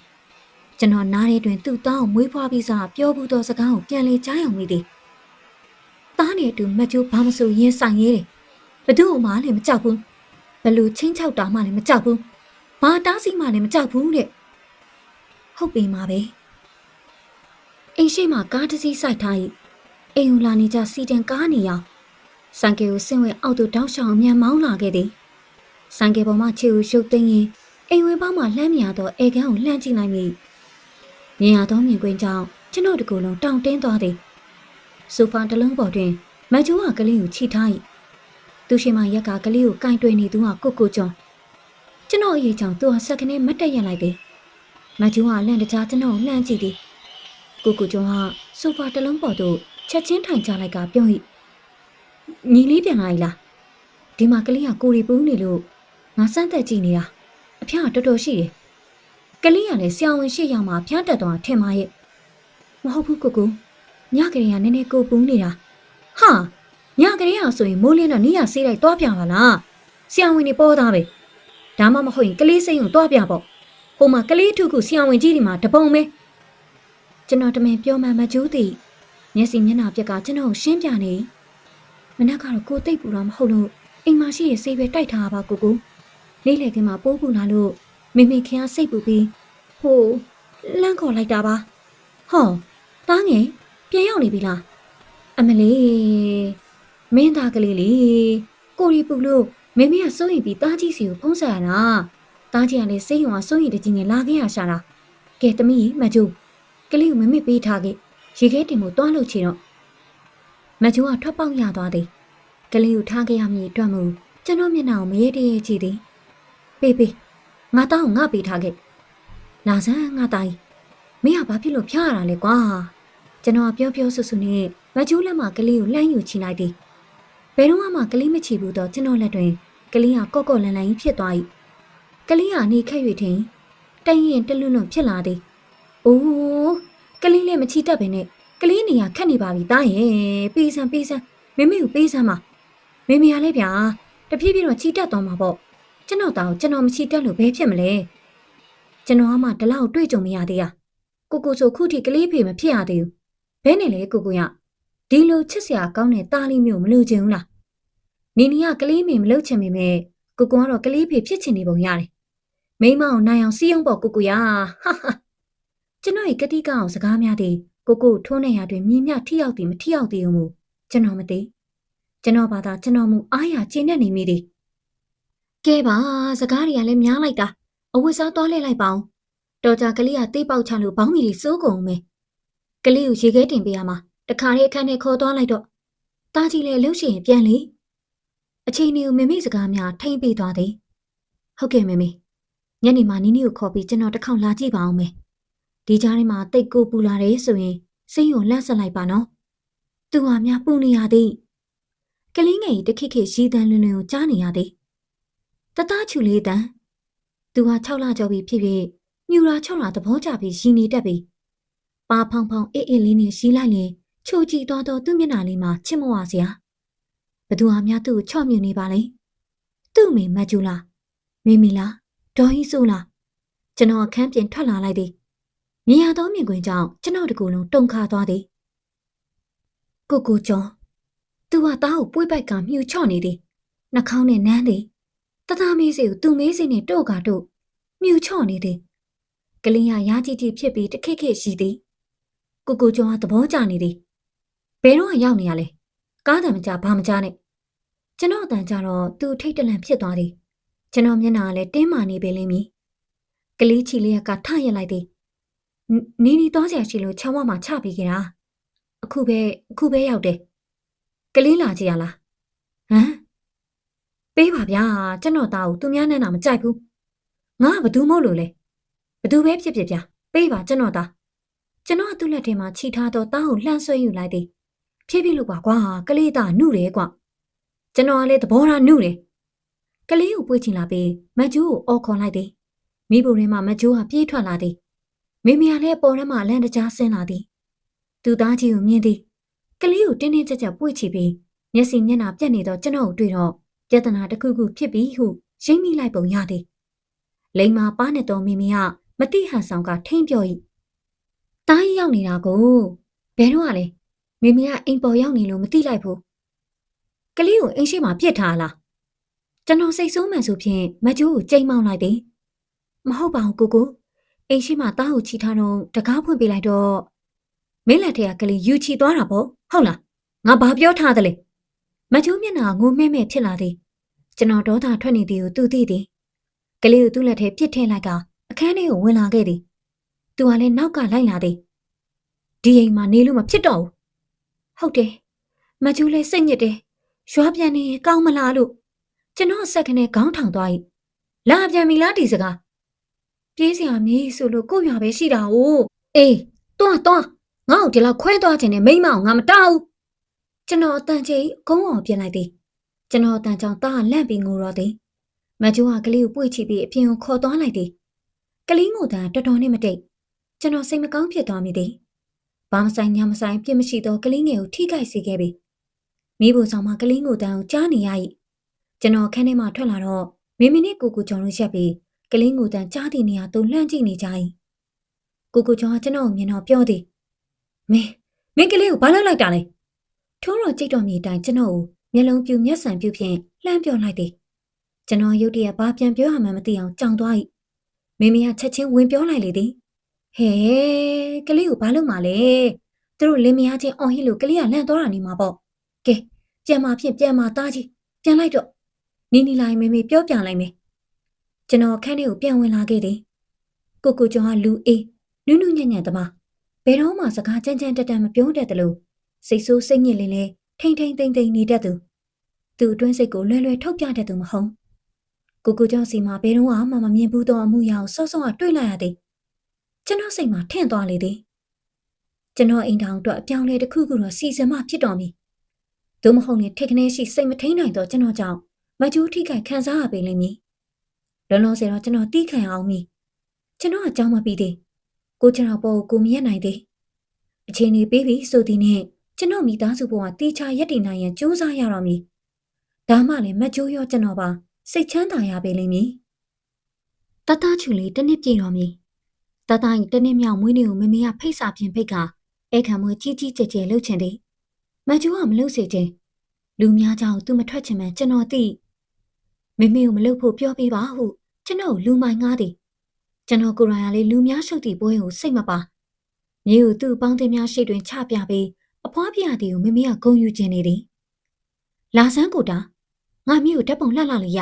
ကျွန်တော်နားထဲတွင်သူ့သားကိုမွေးဖွားပြီးစားပြောဘူးသောစကားကိုပြန်လေကြားရောက်မိသည်သားနဲ့အတူမကျိုးဘာမဆိုရင်ဆိုင်ရဲတယ်ဘသူ့မှလည်းမကြောက်ဘူးဘလူချင်းချောက်တာမှလည်းမကြောက်ဘူးဘာတားစီမှလည်းမကြောက်ဘူးတဲ့ဟုတ်ပြီမှာပဲအိမ်ရှိမှကားတစ်စီးစိုက်ထား၏အိမ်ကိုလာနေကြစီတန်ကားနေရောစံကေကိုဆင်းဝဲအောက်သို့တောက်ရှောင်အမြန်မောင်းလာခဲ့သည်စံကေပေါ်မှခြေကိုရှုပ်သိမ်းရင်အိမ်ဝင်းပေါက်မှလှမ်းမြာသောအေကန်းကိုလှမ်းကြည့်လိုက်မိမြင်ရသောမြင်ကွင်းကြောင့်ကျွန်တော်တကူလုံးတောင့်တင်းသွားသည်ဆိုဖာတစ်လုံးပေါ်တွင်မကျိုးကကလေးကိုခြိထား၏သူရှိမှရက်ကကလေးကိုကင်တွယ်နေသူကကိုကျွန်းကျွန်တော်အရေးကြောင့်သူဟာဆက်ကနေမတ်တက်ရလိုက်သည်မကျိုးကလန့်တကြားကျွန်တော်လှမ်းကြည့်သည်ကိုကျွန်းကဆိုဖာတစ်လုံးပေါ်သို့ချက်ချင်းထိုင်ချလိုက်ကပြော၏ညီလေးပြန်လာ ਈ လားဒီမှာကလေးကကိုရီပူးနေလို့ငါစမ်းသက်ကြည့်နေတာအဖျားတော်တော်ရှိတယ်ကလေးကလည်းဆရာဝန်ရှိရောက်မှဖျားတက်သွားထင်ပါရဲ့မဟုတ်ဘူးကိုညကလေးကနည်းနည်းကိုပူးနေတာဟာညကလေးကဆိုရင်မိုးလင်းတော့နီးရဆေးလိုက်သွားပြပါလားဆရာဝန်နေပေါ်သားပဲဒါမှမဟုတ်ရင်ကလေးစိမ့်ကိုသွားပြပေါ့ဟိုမှာကလေးထုခုဆရာဝန်ကြီးဒီမှာတပုံပဲကျွန်တော်တမင်ပြောမှမကျိုးသည်မျက်စိမျက်နှာပြက်ကကျွန်တော်ရှင်းပြနေမနက်ကတော့ကိုတိတ်ပူတော့မဟုတ်လို့အိမ်မှာရှိရဲ့ဆေးပဲတိုက်ထားပါကိုနေ့လည်ခင်းမှာပိုးပူလာလို့မိမိခင်ကစိတ်ပူပြီးဟိုလန့်ခေါ်လိုက်တာပါဟောတားငယ်ပြန်ရောက်နေပြီလားအမလေးမင်းသားကလေးလေကိုရီပူလို့မိမိကစိုးရင်ပြီးတားကြီးစီကိုဖုံးဆက်ရတာတားကြီးကလည်းစိတ်ရုံကစိုးရင်တကြီးနဲ့လာခဲ့ရရှာတာကဲသမီးမကျိုးကလေးကိုမမေ့ပေးထားခဲ့ရေခဲတင်ကိုတွားလို့ချင်တော့မကျိုးကထွက်ပေါက်ရသွားသည်ကလေးကိုထားခဲ့ရမည်အတွက်မူကျွန်တော်မျက်နှာကိုမရဲတရဲကြည့်သည်ပေးငါတောင်းငါပေးထားခဲ့လာစမ်းငါတိုင်းမင်းကဘာဖြစ်လို့ဖျားရတာလဲကွာကျွန်တော်ပြောဆူနဲ့မကျိုးလက်မကလေးကိုလှမ်းယူချလိုက်သည်ဘယ်တော့မှကလေးမချီဘူးတော့ကျွန်တော်လက်တွင်ကလေးကကော့ကော့လန်လန်ကြီးဖြစ်သွား၏ကလေးကနေခက်၍ထင်တရင်တလွတ်လွတ်ဖြစ်လာသည်အိုးကလေးလည်းမချီတတ်ပဲနဲ့ကလေးနေရခက်နေပါပြီတားရဲ့ပေးစမ်းမမေကိုပေးစမ်းပါမေမေရလဲဗျာတဖြည်းဖြည်းတော့ချီတက်သွားမှာပေါ့ကျွန်တော်တောင်ကျွန်တော်မချီတက်လို့ဘယ်ဖြစ်မလဲကျွန်တော်မှဒီလောက်တွေ့ကြုံမရသေးရကိုဆိုခုထိကလေးဖေမဖြစ်ရသေးဘူးဘဲနဲ့လေကိုရဒီလိုချစ်စရာကောင်းတဲ့တားလေးမျိုးမလို့ချင်ဘူးလားနီနီကကလေးမေမလို့ချင်ပေမဲ့ကိုကတော့ကလေးဖေဖြစ်ချင်နေပုံရတယ်မိမအောင်နိုင်အောင်စီးအောင်ပေါ့ကိုရဟာကျွန်တော်ရဲ့ကတိကအောင်စကားများသည် ကိုထိုးနေရတွင်မြင်းမြထိရောက်သည်မထိရောက်သည်ဟုမူကျွန်တော်မသိကျွန်တော်ဘာသာကျွန်တော်မူအားရကျဉ်နဲ့နေမိသည်ကဲပါစကားတွေကလည်းများလိုက်တာအဝတ်စားသွားလဲလိုက်ပါအောင်တော်ကြကလေးကတေးပေါက်ချလို့ဘောင်းမီလေးစိုးကုန်မယ်ကလေးကိုရေခဲတင်ပေးရမှာတခါလေးအခန်းထဲခေါ်သွားလိုက်တော့တားကြီးလည်းလှုပ်ရှင်ပြန်လေအချိန်ကြီးကိုမမေစကားများထိမ့်ပေးသွားသည်ဟုတ်ကဲ့မမေညနေမှနီနီကိုခေါ်ပြီးကျွန်တော်တစ်ခေါက်လာကြည့်ပါအောင်မယ်ဒီကြားထဲမှာတိတ်ကိုပူလာတယ်ဆိုရင်စိတ်ကိုလှန့်ဆက်လိုက်ပါနော်သူဟာများပူနေရသည်ကလေးငယ်ကြီးတခိခိရီးတန်းလွန်းလွန်းကိုကြားနေရသည်တသားချူလေးတန်းသူဟာ6လကျော်ပြီဖြစ်ဖြစ်မြူရာ6လသဘောကျပြီးရီနေတတ်ပြီပါဖောင်ဖောင်အေးအေးလေးနဲ့ရီလိုက်ရင်ချိုကြည့်သွားတော့သူ့မျက်နှာလေးမှာချစ်မဝစရာဘသူဟာများသူ့ကိုချော့မြူနေပါလဲသူ့အမေမတ်ကျူလားမိမိလားဒေါ်ဟီဆိုလားကျွန်တော်အခန်းပြင်ထွက်လာလိုက်သည်မြင်ရသောမြင်ကွင်းကြောင့်ကျွန်တော်တကူလုံးတုန်ခါသွားသည်ကိုကျော်သူဟာသားကိုပွေးပိုက်ကမြူချော့နေသည်နှာခေါင်းနဲ့နမ်းသည်တသားမေးစီကိုသူ့မေးစီနဲ့တို့မြူချော့နေသည်ကလေးကရားကြီးကြီးဖြစ်ပြီးတခိခိရှိသည်ကိုကျော်ဟာသဘောကျနေသည်ဘယ်တော့ရောက်နေရလဲကားတံမကြဘာမကြနဲ့ကျွန်တော်အတန်ကြတော့သူ့ထိတ်တလန့်ဖြစ်သွားသည်ကျွန်တော်မျက်နှာကလည်းတင်းမာနေပေလိမ့်မည်ကလေးချီလေးကထရက်လိုက်သည်နီနီသွားစရာရှိလို့ချောင်းဝမှာချပြီးကြတာအခုပဲရောက်တယ်ကလေးလာကြရလားဟမ်ပေးပါဗျာကျွန်တော်သားကိုသူများနဲ့တော့မကြိုက်ဘူးငါကဘသူမို့လို့လဲဘသူပဲဖြစ်ဗျာပေးပါကျွန်တော်သားကျွန်တော်သူ့လက်ထဲမှာခြိထားတော့သားကိုလှမ်းဆွဲယူလိုက်သည်ဖြည်းဖြည်းလို့ပါကွာကလေးသားနှုတယ်ကွာကျွန်တော်ကလည်းသဘောထားနှုတယ်ကလေးကိုပွေးချင်လာပြီးမကျိုးကိုအော်ခေါ်လိုက်သည်မိဘထဲမှာမကျိုးကပြေးထွက်လာသည်မိမကလည်းပေါ်ထဲမှာလန့်တကြားဆင်းလာသည်သူသားကြီးကိုမြင်သည်ကလေးကိုတင်းတင်းကြပ်ကြပ်ပွေ့ချပြီးမျက်စိမျက်နှာပြက်နေတော့ကျွန်တော်ကိုတွေ့တော့ပြဿနာတစ်ခုခုဖြစ်ပြီးဟုရိမ့်မိလိုက်ပုံရသည်လိမ္မာပါနဲ့တော်မိမိကမတိဟန်ဆောင်ကထိမ့်ပြော၏တားရောက်နေတာကိုဘယ်တော့ကလဲမိမိကအိမ်ပေါ်ရောက်နေလို့မသိလိုက်ဘူးကလေးကိုအိမ်ရှိမှပြစ်ထားလားကျွန်တော်စိတ်ဆိုးမှန်ဆိုဖြင့်မကျိုးကိုကြိမ်မောင်းလိုက်သည်မဟုတ်ပါဘူးကိုအိမ်ရှိမှတားကိုချီထားတော့တကားဖွင့်ပေးလိုက်တော့မင်းလက်ထက်ကလေးယူချီသွားတာပေါ့ဟုတ်လားငါဘာပြောထားသလဲမကျိုးမျက်နှာငိုမဲမဲဖြစ်လာသည်ကျွန်တော်ဒေါသထွက်နေသည်ကိုသူသိသည်ကလေးကိုသူ့လက်ထဲပစ်ထည့်လိုက်ကအခန်းထဲကိုဝင်လာခဲ့သည်သူကလည်းနောက်ကလိုက်လာသည်ဒီအိမ်မှာနေလို့မဖြစ်တော့ဘူးဟုတ်တယ်မကျိုးလည်းစိတ်ညစ်တယ်ရွာပြန်နေကောင်းမလားလို့ကျွန်တော်ဆက်ခနဲ့ခေါင်းထောင်သွား၏လာပြန်ပြီလားဒီစကားပြေးစရာမြေးဆိုလို့ကို့ရွာပဲရှိတာ哦အေးတွားငါ့ကိုဒီလောက်ခွဲသွားခြင်းနဲ့မိမအောင်ငါမတောက်ကျွန်တော်အတန်ကြီးကုန်းအောင်ပြင်လိုက်သည်ကျွန်တော်အတန်ကြောင့်တားလန့်ပြီးငိုတော့သည်မကျိုးကကလေးကိုပွေ့ချပြီးအပြင်ကိုခေါ်သွားလိုက်သည်ကလေးငိုတာတော်တော်နဲ့မတိတ်ကျွန်တော်စိတ်မကောင်းဖြစ်သွားမိသည်ဘာမဆိုင်ညာမဆိုင်ပြစ်မရှိသောကလေးငယ်ကိုထိခိုက်စေခဲ့ပြီမိဖို့ဆောင်မှာကလေးငိုတန်းကိုကြားနေရ၏ကျွန်တော်ခန်းထဲမှာထွက်လာတော့မိမိနဲ့ကိုကျော်တို့ရက်ပြီးကလေးငိုတန်းကြားသည့်နေရာသို့လှမ်းကြည့်နေကြ၏ကိုကျော်ကကျွန်တော်မြင်တော့ပြောသည်မင်းကလေးကိုဘာလုပ်လိုက်တာလဲထိုးတော့ကြိတ်တော်မြေတိုင်းကျွန်တော်ကိုမျက်လုံးပြူမျက်စံပြူဖြင့်လှမ်းပြောလိုက်သည်ကျွန်တော်ရုတ်တရက်ဘာပြန်ပြောရမှန်းမသိအောင်ကြောင်သွား၏မိမိကချက်ချင်းဝင်ပြောလိုက်လေသည်ဟဲကလေးကိုဘာလုပ်မှလဲသူတို့လင်းမယားချင်းအော်ဟစ်လို့ကလေးကလန့်သွားတာနေမှာပေါ့ကဲပြန်มาပြန်มาသားကြီးပြန်လိုက်တော့နီနီလိုက်မေပြောပြလိုက်မယ်ကျွန်တော်ခန်းထဲကိုပြန်ဝင်လာခဲ့သည်ကိုကျော်ကလူအေးနုနုညံ့ညံ့သမားဘယ်တော့မှစကားကြမ်းကြမ်းတက်တက်မပြောတတ်တယ်လို့စိတ်ဆိုးစိတ်ညစ်လေးလေးထိမ့်သိမ့်နေတတ်သူအတွင်းစိတ်ကိုလွယ်ထုတ်ပြတတ်သူမဟုတ်ကိုကျော်စီမှာဘယ်တော့မှမမြင်ဘူးသောအမှုရာကိုစောစောကတွေ့လိုက်ရသည်ကျွန်တော်စိတ်မှာထင့်သွားလေသည်ကျွန်တော်အိမ်ထောင်အတွက်အပြောင်းလဲတစ်ခုခုတော့စီစဉ်မှဖြစ်တော်မူသို့မဟုတ်ရင်ထိတ်ခနဲရှိစိတ်မထိန်နိုင်တော့ကျွန်တော်ကြောင့်မကျိုးထိခိုက်ခံစားရပေလိမ့်မည်လုံးစေတော့ကျွန်တော်တီးခံအောင်မည်ကျွန်တော်အကြောင်းမပြီးသေးကိုကျွန်တော်ပေါ်ကိုမရက်နိုင်သေးအချိန်နေပေးပြီးဆိုသည်နဲ့ကျွန်တော်မိသားစုဘဝတီးချရက်တည်နိုင်ရန်ကြိုးစားရတော့မည်ဒါမှလည်းမကျိုးရောကျွန်တော်ပါစိတ်ချမ်းသာရပေလိမ့်မည်တတချူလေးတစ်နှစ်ပြည့်တော်မည်တတရင်တစ်နှစ်မြောက်မွေးနေ့ကိုမမေကဖိတ်စာပြင်ဖိတ်ကအဲ့ခံမွေးကြီးကြီးကျယ်ကျယ်လှုပ်ချင်သည်မကျိုးကမလှုပ်စေခြင်းလူများကြောင့်သူမထွက်ချင်မှကျွန်တော်သိမမေကိုမလှုပ်ဖို့ပြောပေးပါဟုကျွန်တော်လူမိုင်ငားသည်ကျွန်တော်ကိုယ်တိုင်ကလေးလူများရှုပ်သည့်ပွဲကိုစိတ်မပါ မြေကိုသူ့ပေါင်းတင်များရှိတွင်ချပြပြီးအဖွားပြသည်ကိုမမေကဂုံယူခြင်းနေသည်လာဆန်းကိုတာငါမြေကိုဓာတ်ပုံလှလှလေးရ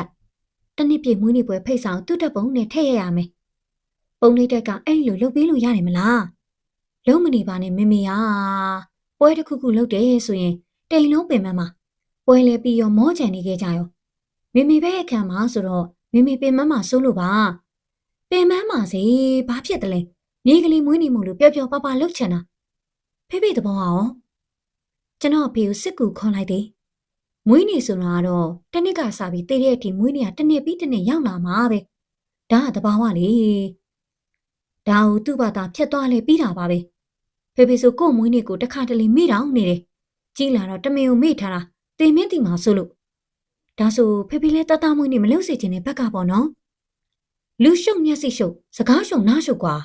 တနစ်ပြည့်မွေးနေ့ပွဲဖိတ်ဆောင်သူ့ဓာတ်ပုံနဲ့ထည့်ရမယ်ပုံလေးတက်ကအဲ့လိုလုပ်ပေးလို့ရတယ်မလားလုံးမနေပါနဲ့မမေယာပွဲတစ်ခုခုလုပ်တယ်ဆိုရင်တိမ်လုံးပင်မမှာပွဲလဲပြီးရောမောကြံနေခဲ့ကြရောမမေပဲအခမ်းမှာဆိုတော့မမေပင်မမှာစိုးလို့ပါပင်မမှာစေဘာဖြစ်တယ်လဲမြေကလေးမွေးနေမှုလို့ပျော်ပျော်ပါပါလှုပ်ချင်တာဖေဖေတဘောဟာရောကျွန်တော်အဖေကိုစစ်ကူခေါ်လိုက်သည်မွေးနေ့ဆိုတာကတော့တနစ်ကစားပြီးတည့်တဲ့အထိမွေးနေ့ကတနေ့ပြီးတနေ့ရောက်လာမှာပဲဒါကတဘာဝလေဒါကိုသူ့ဘာသာဖြတ်သွားလဲပြီးတာပါပဲဖေဖေဆိုကို့မွေးနေ့ကိုတခါတလေမေ့တောင်နေတယ်ကြီးလာတော့တမင်ကိုမေ့ထားတာတင်မင်းတီမှာဆိုလို့ဒါဆိုဖေဖေလဲတတမွေးနေ့မလုပ်စေချင်တဲ့ဘက်ကပေါ့နော်လူရှုံမျက်စိရှုံစကားရှုံနားရှုကွာ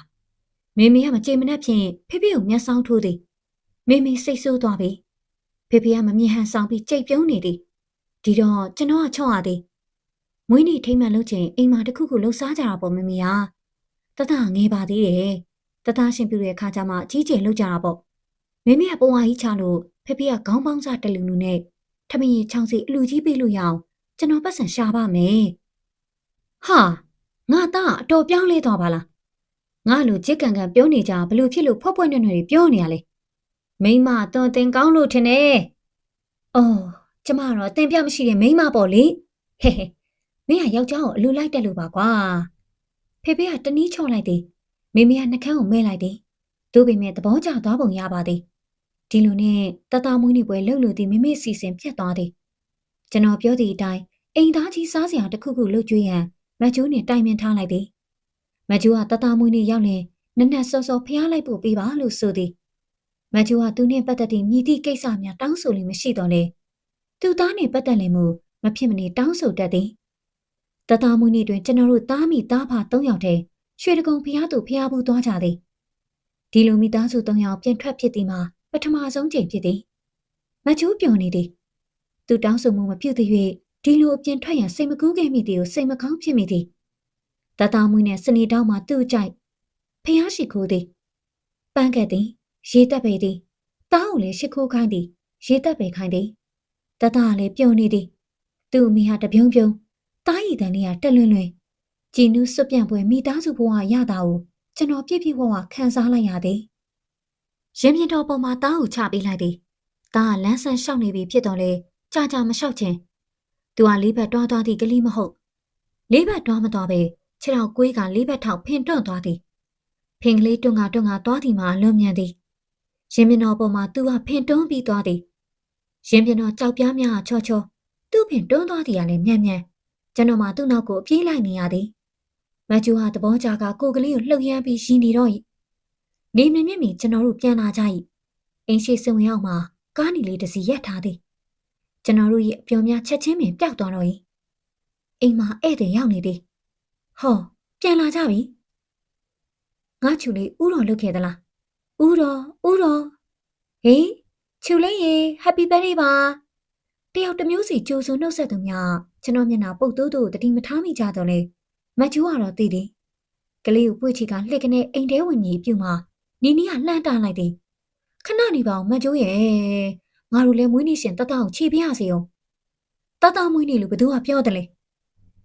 မေမေကမကြေမနက်ဖြင့်ဖေဖေကိုမျက်စောင်းထိုးသည်မေမေစိတ်ဆိုးသွားပြီဖေဖေကမမြင်ဟန်ဆောင်ပြီးကြိတ်ပြုံးနေသည်ဒီတော့ကျွန်တော်ကချော့ရသည်မွေးနေ့ထိမ့်မှန်လုပ်ချင်အိမ်မှာတခုခုလှုပ်ရှားကြတာပေါ့မေမေကတတငယ်ပါသေးတယ်တတရှင်ပြတဲ့အခါကျမှအကြီးကျယ်လှုပ်ကြတာပေါ့မေမေကပုံဝါကြီးချလို့ဖေဖေကခေါင်းပေါင်းစားတလူလူနဲ့ထမင်းချောင်းစီအလူကြီးပေးလို့ရအောင်ကျွန်တော်ပတ်စံရှာပါမယ်ဟာငါသားအတော်ပြောင်းလဲသွားပါလားငါလိုကြစ်ကန်ကန်ပြောနေကြဘလို့ဖြစ်လို့ဖွက်ဖွက်နွဲ့နွဲ့ပြောနေရလဲမိမအတော်တင်ကောင်းလို့ထင်တယ်အော်ကျမတော့တင်ပြမရှိတဲ့မိမပေါ့လေဟဲဟဲမင်းကယောက်ျားကိုအလိုလိုက်တက်လို့ပါကွာဖေဖေကတနည်းချော့လိုက်သည်မေမေကနှကန်းကိုမဲလိုက်သည်သူ့ပေမဲ့သဘောကျသွားပုံရပါသည်ဒီလိုနဲ့တတမွေးနေ့ပွဲလှုပ်လို့သည်မေမေစီစဉ်ပြတ်သွားသည်ကျွန်တော်ပြောသည့်အတိုင်းအိမ်သားကြီးစားစရာတစ်ခုခုလှုပ်ကြွေးရန်မကျိုးနဲ့တိုင်ပင်ထားလိုက်သည်မကျိုးကတတမွေးနေ့ရောက်ရင်နက်နက်စောစောဖျားလိုက်ဖို့ပေးပါလို့ဆိုသည်မကျိုးကသူနှင့်ပတ်သက်သည့်မြည်သည့်ကိစ္စများတောင်းဆိုလို့မရှိတော့လေသူသားနှင့်ပတ်သက်လင်မှုမဖြစ်မနေတောင်းဆိုတတ်သည်တတမွေးနေ့တွင်ကျွန်တော်တို့သားမိသားဖ3ယောက်တည်းရွှေတကုံဖျားသူဖျားဘူးသွားကြသည်ဒီလိုမိသားစု3ယောက်ပြန်ထွက်ဖြစ်သည်မှာပထမဆုံးချိန်ဖြစ်သည်မကျိုးပျော်နေသည်သူတောင်းဆိုမှုမပြုသ၍ဒီလိုအပြင်ထွက်ရန်စိတ်မကူးခဲ့မိသည်ကိုစိတ်မကောင်းဖြစ်မိသည်တတမွေးနှင့်စနေတောင်းမှသူ့ကြိုက်ဖျားရှိခိုးသည်ပန်းကက်သည်ရေတက်ပေသည်တားကိုလည်းရှိခိုးခိုင်းသည်ရေတက်ပေခိုင်းသည်တတကလည်းပျော်နေသည်သူ့အမိဟာတပြုံးပြုံးတားရည်တန်လေးကတက်လွန်းလွန်းကြည်နူးစွပြန့်ပွဲမိသားစုဘဝရတာကိုကျွန်တော်ပြည့်ပြည့်ဝဝခံစားလိုက်ရသည်ရင်ပြင်တော်ပေါ်မှာတားကိုချပေးလိုက်သည်တားကလမ်းဆန်းလျှောက်နေပြီဖြစ်တော့လေကြာကြာမလျှောက်ခြင်းသူကလေးဘက်တွားသွားသည့်ကလေးမဟုတ်လေးဘက်တွားမသွားပဲခြေထောက်ကွေးကလေးဘက်ထောက်ဖင်တွန့်သွားသည်ဖင်ကလေးတွန့်ကသွားသည်မှာအလွန်မြန်သည်ရင်ပြင်တော်ပေါ်မှာသူကဖင်တွန်းပြီးသွားသည်ရင်ပြင်တော်ကြောက်ပြားများချောချောသူ့ဖင်တွန်းသွားသည်ကလည်းမြန်မြန်ကျွန်တော်မှသူ့နောက်ကိုပြေးလိုက်နေရသည်မကျူဟာသဘောကျကကိုကလေးကိုလှုပ်ရမ်းပြီးရှင်နေတော့၏နေမြင့်မြင့်ကျွန်တော်တို့ပြန်လာကြ၏အိမ်ရှိစုံရောက်မှာကားနီလေးတစ်စီရက်ထားသည်ကျွန်တော်တို့ရဲ့အပျော်များချက်ချင်းပင်ပျောက်သွားတော့၏အိမ်မှာဧည့်သည်ရောက်နေသည်ဟောပြန်လာကြပြီငါချူလေးဥတော်လုတ်ခဲ့သလားဥတော်ဟေးချူလေးရေ Happy Birthday ပါတယောက်တစ်မျိုးစီကြိုးစုံနှုတ်ဆက်သူများကျွန်တော်မျက်နှာပုတ်တိုးတိုးတတိမထားမိကြတော့လေမကျူကတော့သိသည်ကလေးကိုပွေ့ချီကလှစ်ကနေအိမ်ထဲဝင်မြေပြုမှနီနီကလှမ်းတားလိုက်သည်ခဏနေပါအောင်မကျူရဲ့ငါတို့လည်းမွေးနေ့ရှင်တတကိုခြေပြရစေအောင်တတမွေးနေ့လို့ဘသူကပြောတယ်လေ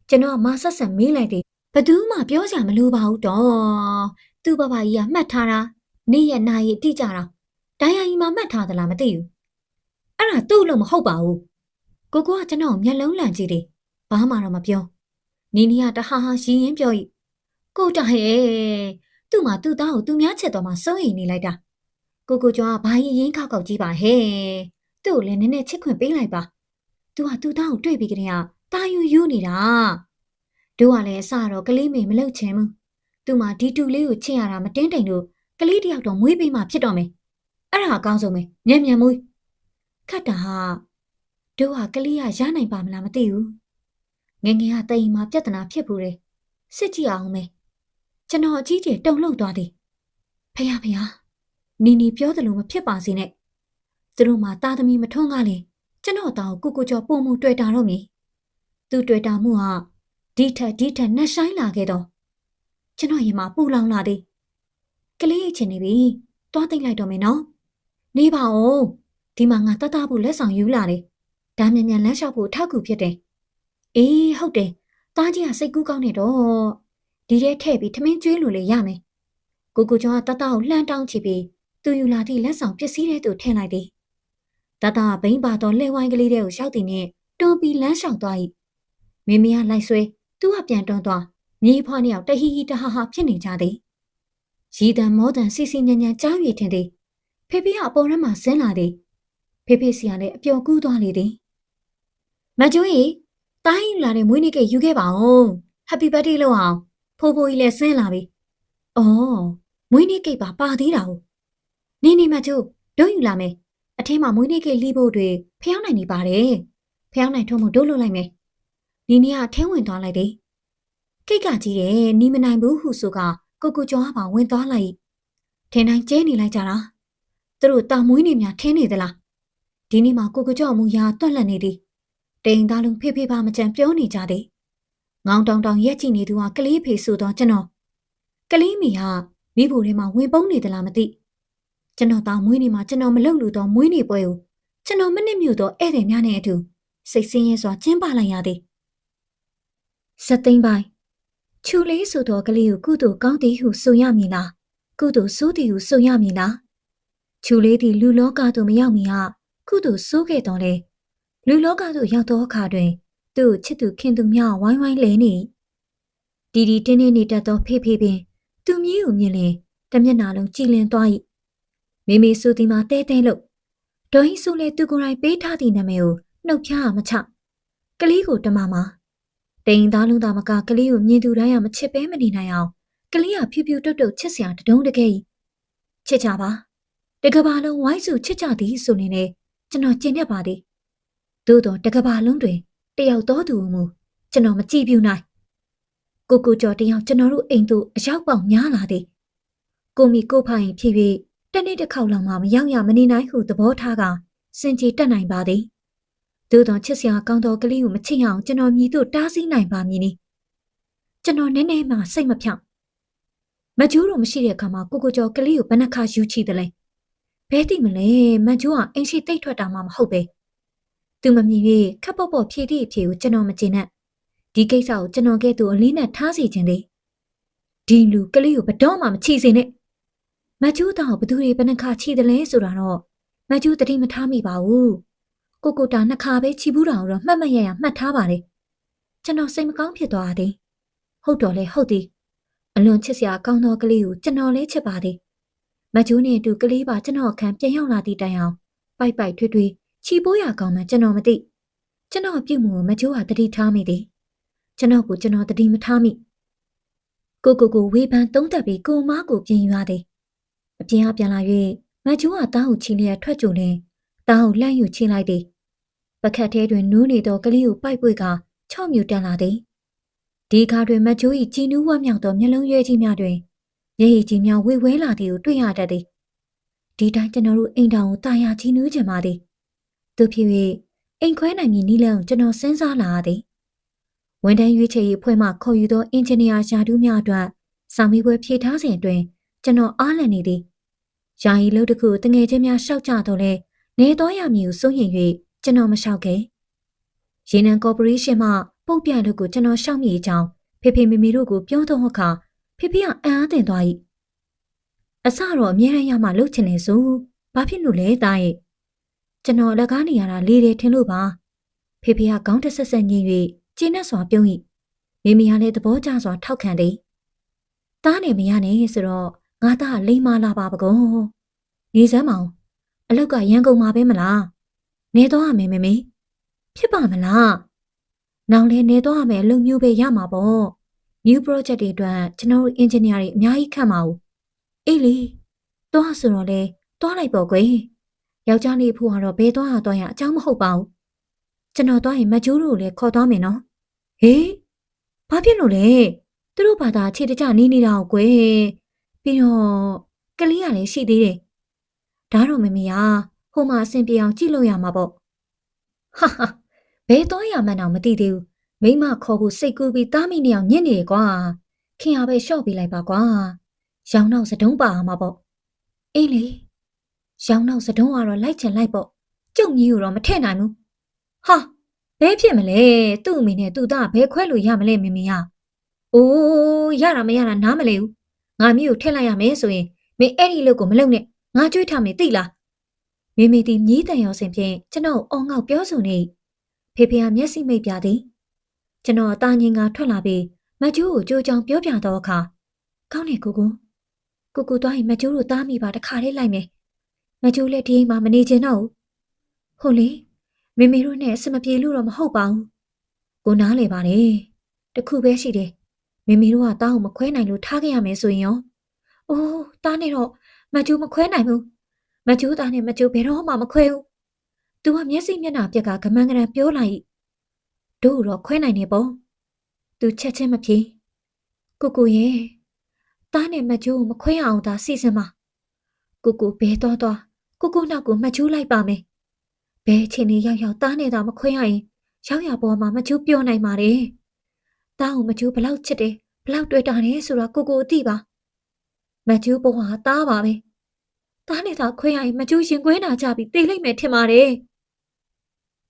ကျွန်တော်ကမဆက်ဆက်မေးလိုက်သည်ဘသူမှပြောစရာမလိုပါဘူးတော့သူ့ဘဘကြီးကမှတ်ထားတာနေ့ရက်နာရီတိကျတာဒိုင်ယာကြီးမှာမှတ်ထားသလားမသိဘူးအဲ့ဒါသူ့လို့မဟုတ်ပါဘူးကိုကကျွန်တော်မျက်လုံးလန့်ကြည့်တယ်ဘာမှတော့မပြောနီနီကတဟာဟာရီရင်ပြော၏ကိုတဟဲ့သူ့မှာသူ့သားကိုသူများချက်တော်မှာစိုးရိမ်နေလိုက်တာကိုကျော်ကဘာရင်ရင်ခောက်ခောက်ကြီးပါဟဲ့သူ့ကိုလည်းနည်းနည်းချစ်ခွင့်ပေးလိုက်ပါသူကသူ့သားကိုတွေ့ပြီးကတည်းကတာယူနေတာတို့ကလည်းအစတော့ကလေးမေမလုပ်ချင်ဘူးသူ့မှာဒီတူလေးကိုချစ်ရတာမတင်းတိမ်လို့ကလေးတယောက်တော့မွေးပေးမှဖြစ်တော့မယ်အဲ့ဒါအကောင်းဆုံးပဲမြန်မွေးခတ်တာဟာတို့ကကလေးကရနိုင်ပါမလားမသိဘူးငငယ်ကတိမ်မှာပြဿနာဖြစ်ဘူးလေစစ်ကြည့်အောင်မယ်ကျွန်တော်အကြီးကျယ်တုန်လှုပ်သွားသည်ဖះနီနီပြောတယ်လို့မဖြစ်ပါစေနဲ့သူတို့မှတာသမီမထွန်းကားလေကျွန်တော်တောင်ကိုကျော်ပုံမှုတွေ့တာတော့မည်သူတွေ့တာမှုဟာဒီထက်နှက်ဆိုင်လာခဲ့တော့ကျွန်တော်ရင်မှာပူလောင်လာသည်ကလေးချင်နေပြီ တွားသိမ့်လိုက်တော့မယ်နော်နေပါဦးဒီမှာငါတတ်ဖို့လက်ဆောင်ယူလာတယ်ဒါမြန်မြန်လမ်းလျှောက်ဖို့ထောက်ကူဖြစ်တယ်အေးဟုတ်တယ်တားကြီးကစိတ်ကူးကောင်းနေတော့ဒီထဲထည့်ပြီးထမင်းကျွေးလို့လေရမယ်ကိုကျော်ကတတ်ကိုလှမ်းတောင်းချပြီးသူယူလာသည့်လက်ဆောင်ပစ္စည်းတွေသူထည့်လိုက်သည်တတ်ကဘိန်းပါတော့လှဲဝိုင်းကလေးတွေကိုရောက်တည်နေတွန်းပြီးလမ်းလျှောက်သွား၏မိမိကလိုက်ဆွဲသူကပြန်တွန်းသွားမြေဖွားနှစ်ယောက်တဟီဟီတဟာဟာဖြစ်နေကြသည်ရီတန်မောတန်စီစီညံညံကြားရထင်သည်ဖေဖေကအပေါ်ရမ်းမှဆင်းလာသည်ဖေဖေစီကလည်းအပျော်ကူးသွားလေသည်မကျိုးကြီးတိုင်းယူလာတဲ့မွေးနေ့ကိတ်ယူခဲ့ပါဦး Happy birthday လို့အောင်ဖိုးဖိုးကြီးလည်းဆင်းလာပြီအော်မွေးနေ့ကိတ်ပါသေးတာဟုတ်နေမကျိုးတို့ယူလာမယ်အထင်းမှာမွေးနေ့ကိတ်လိဖို့တွေဖျောင်းနိုင်နေပါတယ်ဖျောင်းနိုင်ထုံးမှုတို့လုပ်လိုက်မယ်နီနီကအထဲဝင်သွားလိုက်သည်ကိတ်ကကြီးတယ်နီးမနိုင်ဘူးဟုဆိုကကိုကျော်ကပါဝင်သွားလိုက်ထင်းတိုင်းကျဲနေလိုက်ကြတာသူတို့တာမွေးနေများထင်းနေသလားဒီနေ့မှာကိုကျော်မူရာတွက်လက်နေသည်တိန်သားလုံးဖေဖေပါမကြံပြောနေကြသည်ငောင်းတောင်တောင်ရက်ကြည့်နေသူကကလေးဖေဆိုတော့ကျွန်တော်ကလေးမီဟာမိဖို့ထဲမှာဝင်ပုန်းနေသလားမသိကျွန်တော်သားမွေးနေမှာကျွန်တော်မလုပ်လို့တော့မွေးနေပွဲကိုကျွန်တော်မနစ်မြို့တော့ဧည့်သည်များနဲ့အတူစိတ်ဆင်းရဲစွာကျင်းပလိုက်ရသည်စက်သိန်းပိုင်းချူလေးဆိုတော့ကလေးကိုကုသိုလ်ကောင်းသည်ဟုဆိုရမည်လားကုသိုလ်ဆိုးသည်ဟုဆိုရမည်လားချူလေးသည်လူလောကသို့မရောက်မီဟာကုသိုလ်ဆိုးခဲ့တော်လဲလူလောကသို့ရောက်သောအခါတွင်သူ့ချစ်သူခင်သူများဝိုင်းဝိုင်းလဲနေဒီတင်းနေတတ်သောဖေဖေပင်သူမြည်ကိုမြင်လင်တမျက်နှာလုံးကြည်လင်သွား၏မိမိဆိုသည်မှာတဲတဲလို့ဒေါ်ဟီဆိုလဲသူကိုယ်တိုင်ပေးထားသည့်နာမည်ကိုနှုတ်ဖျားမချကလေးကိုတမမှာတိန်သားလုံးသားမကကလေးကိုမြင်သူတိုင်းကမချစ်ပဲမနေနိုင်အောင်ကလေးကဖြူဖြူတုတ်တုတ်ချစ်စရာတဒုံးတကယ်ချစ်ကြပါတကဘာလုံးဝိုင်းစုချစ်ကြသည်ဆိုနေလေကျွန်တော်ကျင်တတ်ပါသည်သို့တော့တကဘာလုံးတွင်တယောက်တော်သူမူကျွန်တော်မကြည့်ပြူနိုင်ကိုကျော်တယောက်ကျွန်တော်တို့အိမ်သို့အရောက်ပေါက်များလာသည်ကိုမီကိုဖိုင်ဖြစ်ပြီးတနေ့တစ်ခေါက်လောက်မှမရောက်ရမနေနိုင်ဟုသဘောထားကစင်ကြေတက်နိုင်ပါသည်သို့တော့ချစ်စရာကောင်းသောကလေးကိုမချစ်အောင်ကျွန်တော်မြည်သို့တားဆီးနိုင်ပါမည်နီကျွန်တော်နည်းနည်းမှစိတ်မဖြောင့်မကျိုးတော့မရှိတဲ့အခါမှာကိုကျော်ကလေးကိုဘယ်နှခါယူချီတယ်လဲဘဲတိမလဲမကျိုးကအိမ်ရှိတိတ်ထွက်တာမှမဟုတ်ပဲသူမမြင်၍ခပ်ပေါ့ပေါ့ဖြည့်သည့်အဖြေကိုကျွန်တော်မကျေနပ်ဒီကိစ္စကိုကျွန်တော်ကဲ့သို့အလေးနဲ့ထားစီခြင်းသည်ဒီလူကလေးကိုဘတော်မှမချီစေနဲ့မကျိုးတော့ဘသူတွေဘယ်နှခါချီတယ်လဲဆိုတာတော့မကျိုးတတိမထားမိပါဘူးကိုတာနှစ်ခါပဲချီဘူးတာတော့မှတ်မရရမှတ်ထားပါလေကျွန်တော်စိတ်မကောင်းဖြစ်သွားသည်ဟုတ်တော့လေဟုတ်သည်အလွန်ချစ်စရာကောင်းသောကလေးကိုကျွန်တော်လည်းချစ်ပါသည်မကျိုးနဲ့အတူကလေးပါကျွန်တော်ခံပြန်ရောက်လာသည့်တိုင်အောင်ပိုက်ပိုက်ထွေးထွေးချီပိုးရကောင်းမှကျွန်တော်မသိကျွန်တော်ပြုမှုမကျိုးဟာတတိထားမိသည်ကျွန်တော်ကိုကျွန်တော်တတိမထားမိကိုဝေဖန်သုံးသက်ပြီးကိုမကိုပြင်ယူရသည်အပြင်ကပြန်လာ၍မကျိုးကတားကိုချီလျက်ထွက်ကြုံလင်တားကိုလှမ်းယူချင်းလိုက်သည်ပကတ်ထဲတွင်နူးနေသောကလေးကိုပိုက်ပွေကချော့မြူတက်လာသည်ဒီခါတွင်မကျိုး၏ကြည်နူးဝမ်းမြောက်သောမျက်လုံးရွယ်ကြီးများတွင်မျက်ရည်ကြီးများဝေဝဲလာသည်ကိုတွေ့ရတတ်သည်ဒီတိုင်းကျွန်တော်တို့အိမ်တောင်ကိုတာယာကြည်နူးကြပါသည်သူဖြစ်၍အိမ်ခွဲနိုင်မည်နီးလန်းကိုကျွန်တော်စဉ်းစားလာသည်ဝန်ထမ်းရွေးချယ်ရေးဖွဲ့မှခေါ်ယူသောအင်ဂျင်နီယာယာတူးများအတွက်စာမေးပွဲဖြေထားစဉ်အတွင်းကျွန်တော်အားလန့်နေသည်ယာယီလို့တခုတငယ်ချင်းများရှောက်ကြတော့လဲနေတော်ရမည်ကိုစိုးရင်၍ကျွန်တော်မလျှောက်ခဲ့ရေနံကော်ပိုရေးရှင်းမှပုတ်ပြတ်လို့ကိုကျွန်တော်ရှောက်မိအကြောင်းဖေဖေမေမေတို့ကိုပြောတော့အခါဖေဖေကအံ့အားသင့်သွား၏အစတော့အမြဲတမ်းရမှလှုပ်ချင်လေဆိုဘာဖြစ်လို့လဲတားရဲ့ကျွန်တော်လက်ကားနေရတာလေးတယ်ထင်လို့ပါဖေဖေကခေါင်းတဆက်ဆက်ညင်၍ကျင်းနဲ့စွာပြုံး၏မိမိကလည်းသဘောကျစွာထောက်ခံသည်တားနေမရနဲ့ဆိုတော့ငါသားလိမ္မာလာပါပကောနေစမ်းမအောင်အလောက်ကရန်ကုန်မှာပဲမလားနေတော့ရမယ်မေဖြစ်ပါမလားနောင်လဲနေတော့ရမယ်အလုပ်မျိုးပဲရမှာပေါ့ new project တွေအတွက်ကျွန်တော်တို့ engineer တွေအများကြီးခန့်ပါဦးအေးလေတော့ဆိုတော့လေတော့လိုက်ပေါ့ကွယ်ယောက်ျားလေးဖို့ကတော့ဘယ်တော့ရတော့ရအကြောင်းမဟုတ်ပါဘူးကျွန်တော်တော့ရင်မကျိုးတို့လည်းခေါ်သွားမယ်နော်ဟေးဘာဖြစ်လို့လဲသူတို့ဘာသာခြေတကြနေနေတာကိုကွယ်ပြီးတော့ကလေးကလည်းရှိသေးတယ်ဒါတော့မမေကဟိုမှာအဆင်ပြေအောင်ကြည့်လို့ရမှာပေါ့ဟာဟာဘယ်တော့ရမှန်းတော့မသိသေးဘူးမိမခေါ်ဖို့စိတ်ကူးပြီးသားမိနေအောင်ညစ်နေတယ်ကွာခင်ရပဲရှော့ပေးလိုက်ပါကွာရောင်တော့စတုံးပါမှာပေါ့ အေးလေရောင်နောက်စတုံးကတော့လိုက်ချင်လိုက်ပေါ့ကျုပ်ကြီးကိုတော့မထည့်နိုင်ဘူးဟာဘဲဖြစ်မလဲသူ့အမေနဲ့သူ့သားဘဲခွဲလို့ရမလဲမမေကအိုးရတာမရတာနားမလဲဘူးငါမျိုးကိုထည့်လိုက်ရမယ်ဆိုရင်မင်းအဲ့ဒီလို့ကိုမလုပ်နဲ့ငါကြွေးထားမယ်သိလားမေမေတီမြည်တန်ရောစင်ဖြင့်ကျွန်တော်အော်ငေါက်ပြောဆိုနေဖေဖေကမျက်စိမိတ်ပြသည်ကျွန်တော်တာငင်ကထွက်လာပြီးမကျိုးကိုကြိုးချောင်ပြောပြတော့အခါကောင်းနေကိုသွားရင်မကျိုးတို့တားမိပါတခါလေးလိုက်မယ်မကျိုးလည်းဒီအိမ်မှာမနေချင်တော့ဘူးဟုတ်လေမေမေတို့နဲ့အစမပြေလို့တော့မဟုတ်ပါဘူးကိုနားလေပါနဲ့တခုပဲရှိတယ်မေမေတို့ကတားကိုမခွဲနိုင်လို့ထားခဲ့ရမယ်ဆိုရင်ရောအိုးတားနဲ့တော့မကျိုးမခွဲနိုင်ဘူးမကျိုးသားနဲ့မကျိုးဘယ်တော့မှမခွဲဘူးသူကမျက်စိမျက်နှာပြက်ကကမန်းကရန်ပြောလိုက်တို့တော့ခွဲနိုင်နေပေါ့သူချက်ချင်းမပြေကိုရဲ့တားနဲ့မကျိုးကိုမခွဲအောင်သာစီစဉ်ပါကိုဘဲသွားကိုနောက်ကိုမကျိုးလိုက်ပါမယ်ဘဲချင်းနေရောက်တားနဲ့သာမခွဲရရင်ရောက်ရပေါ်မှာမကျိုးပြောနိုင်ပါတယ်တားကိုမကျိုးဘလောက်ချစ်တယ်ဘလောက်တွေ့တာလဲဆိုတော့ကိုအသိပါမကျိုးဘဝတားပါပဲတားနဲ့သာခွဲရရင်မကျိုးရင်ခွဲနာကြပြီးတေးလိုက်မယ်ထင်ပါတယ်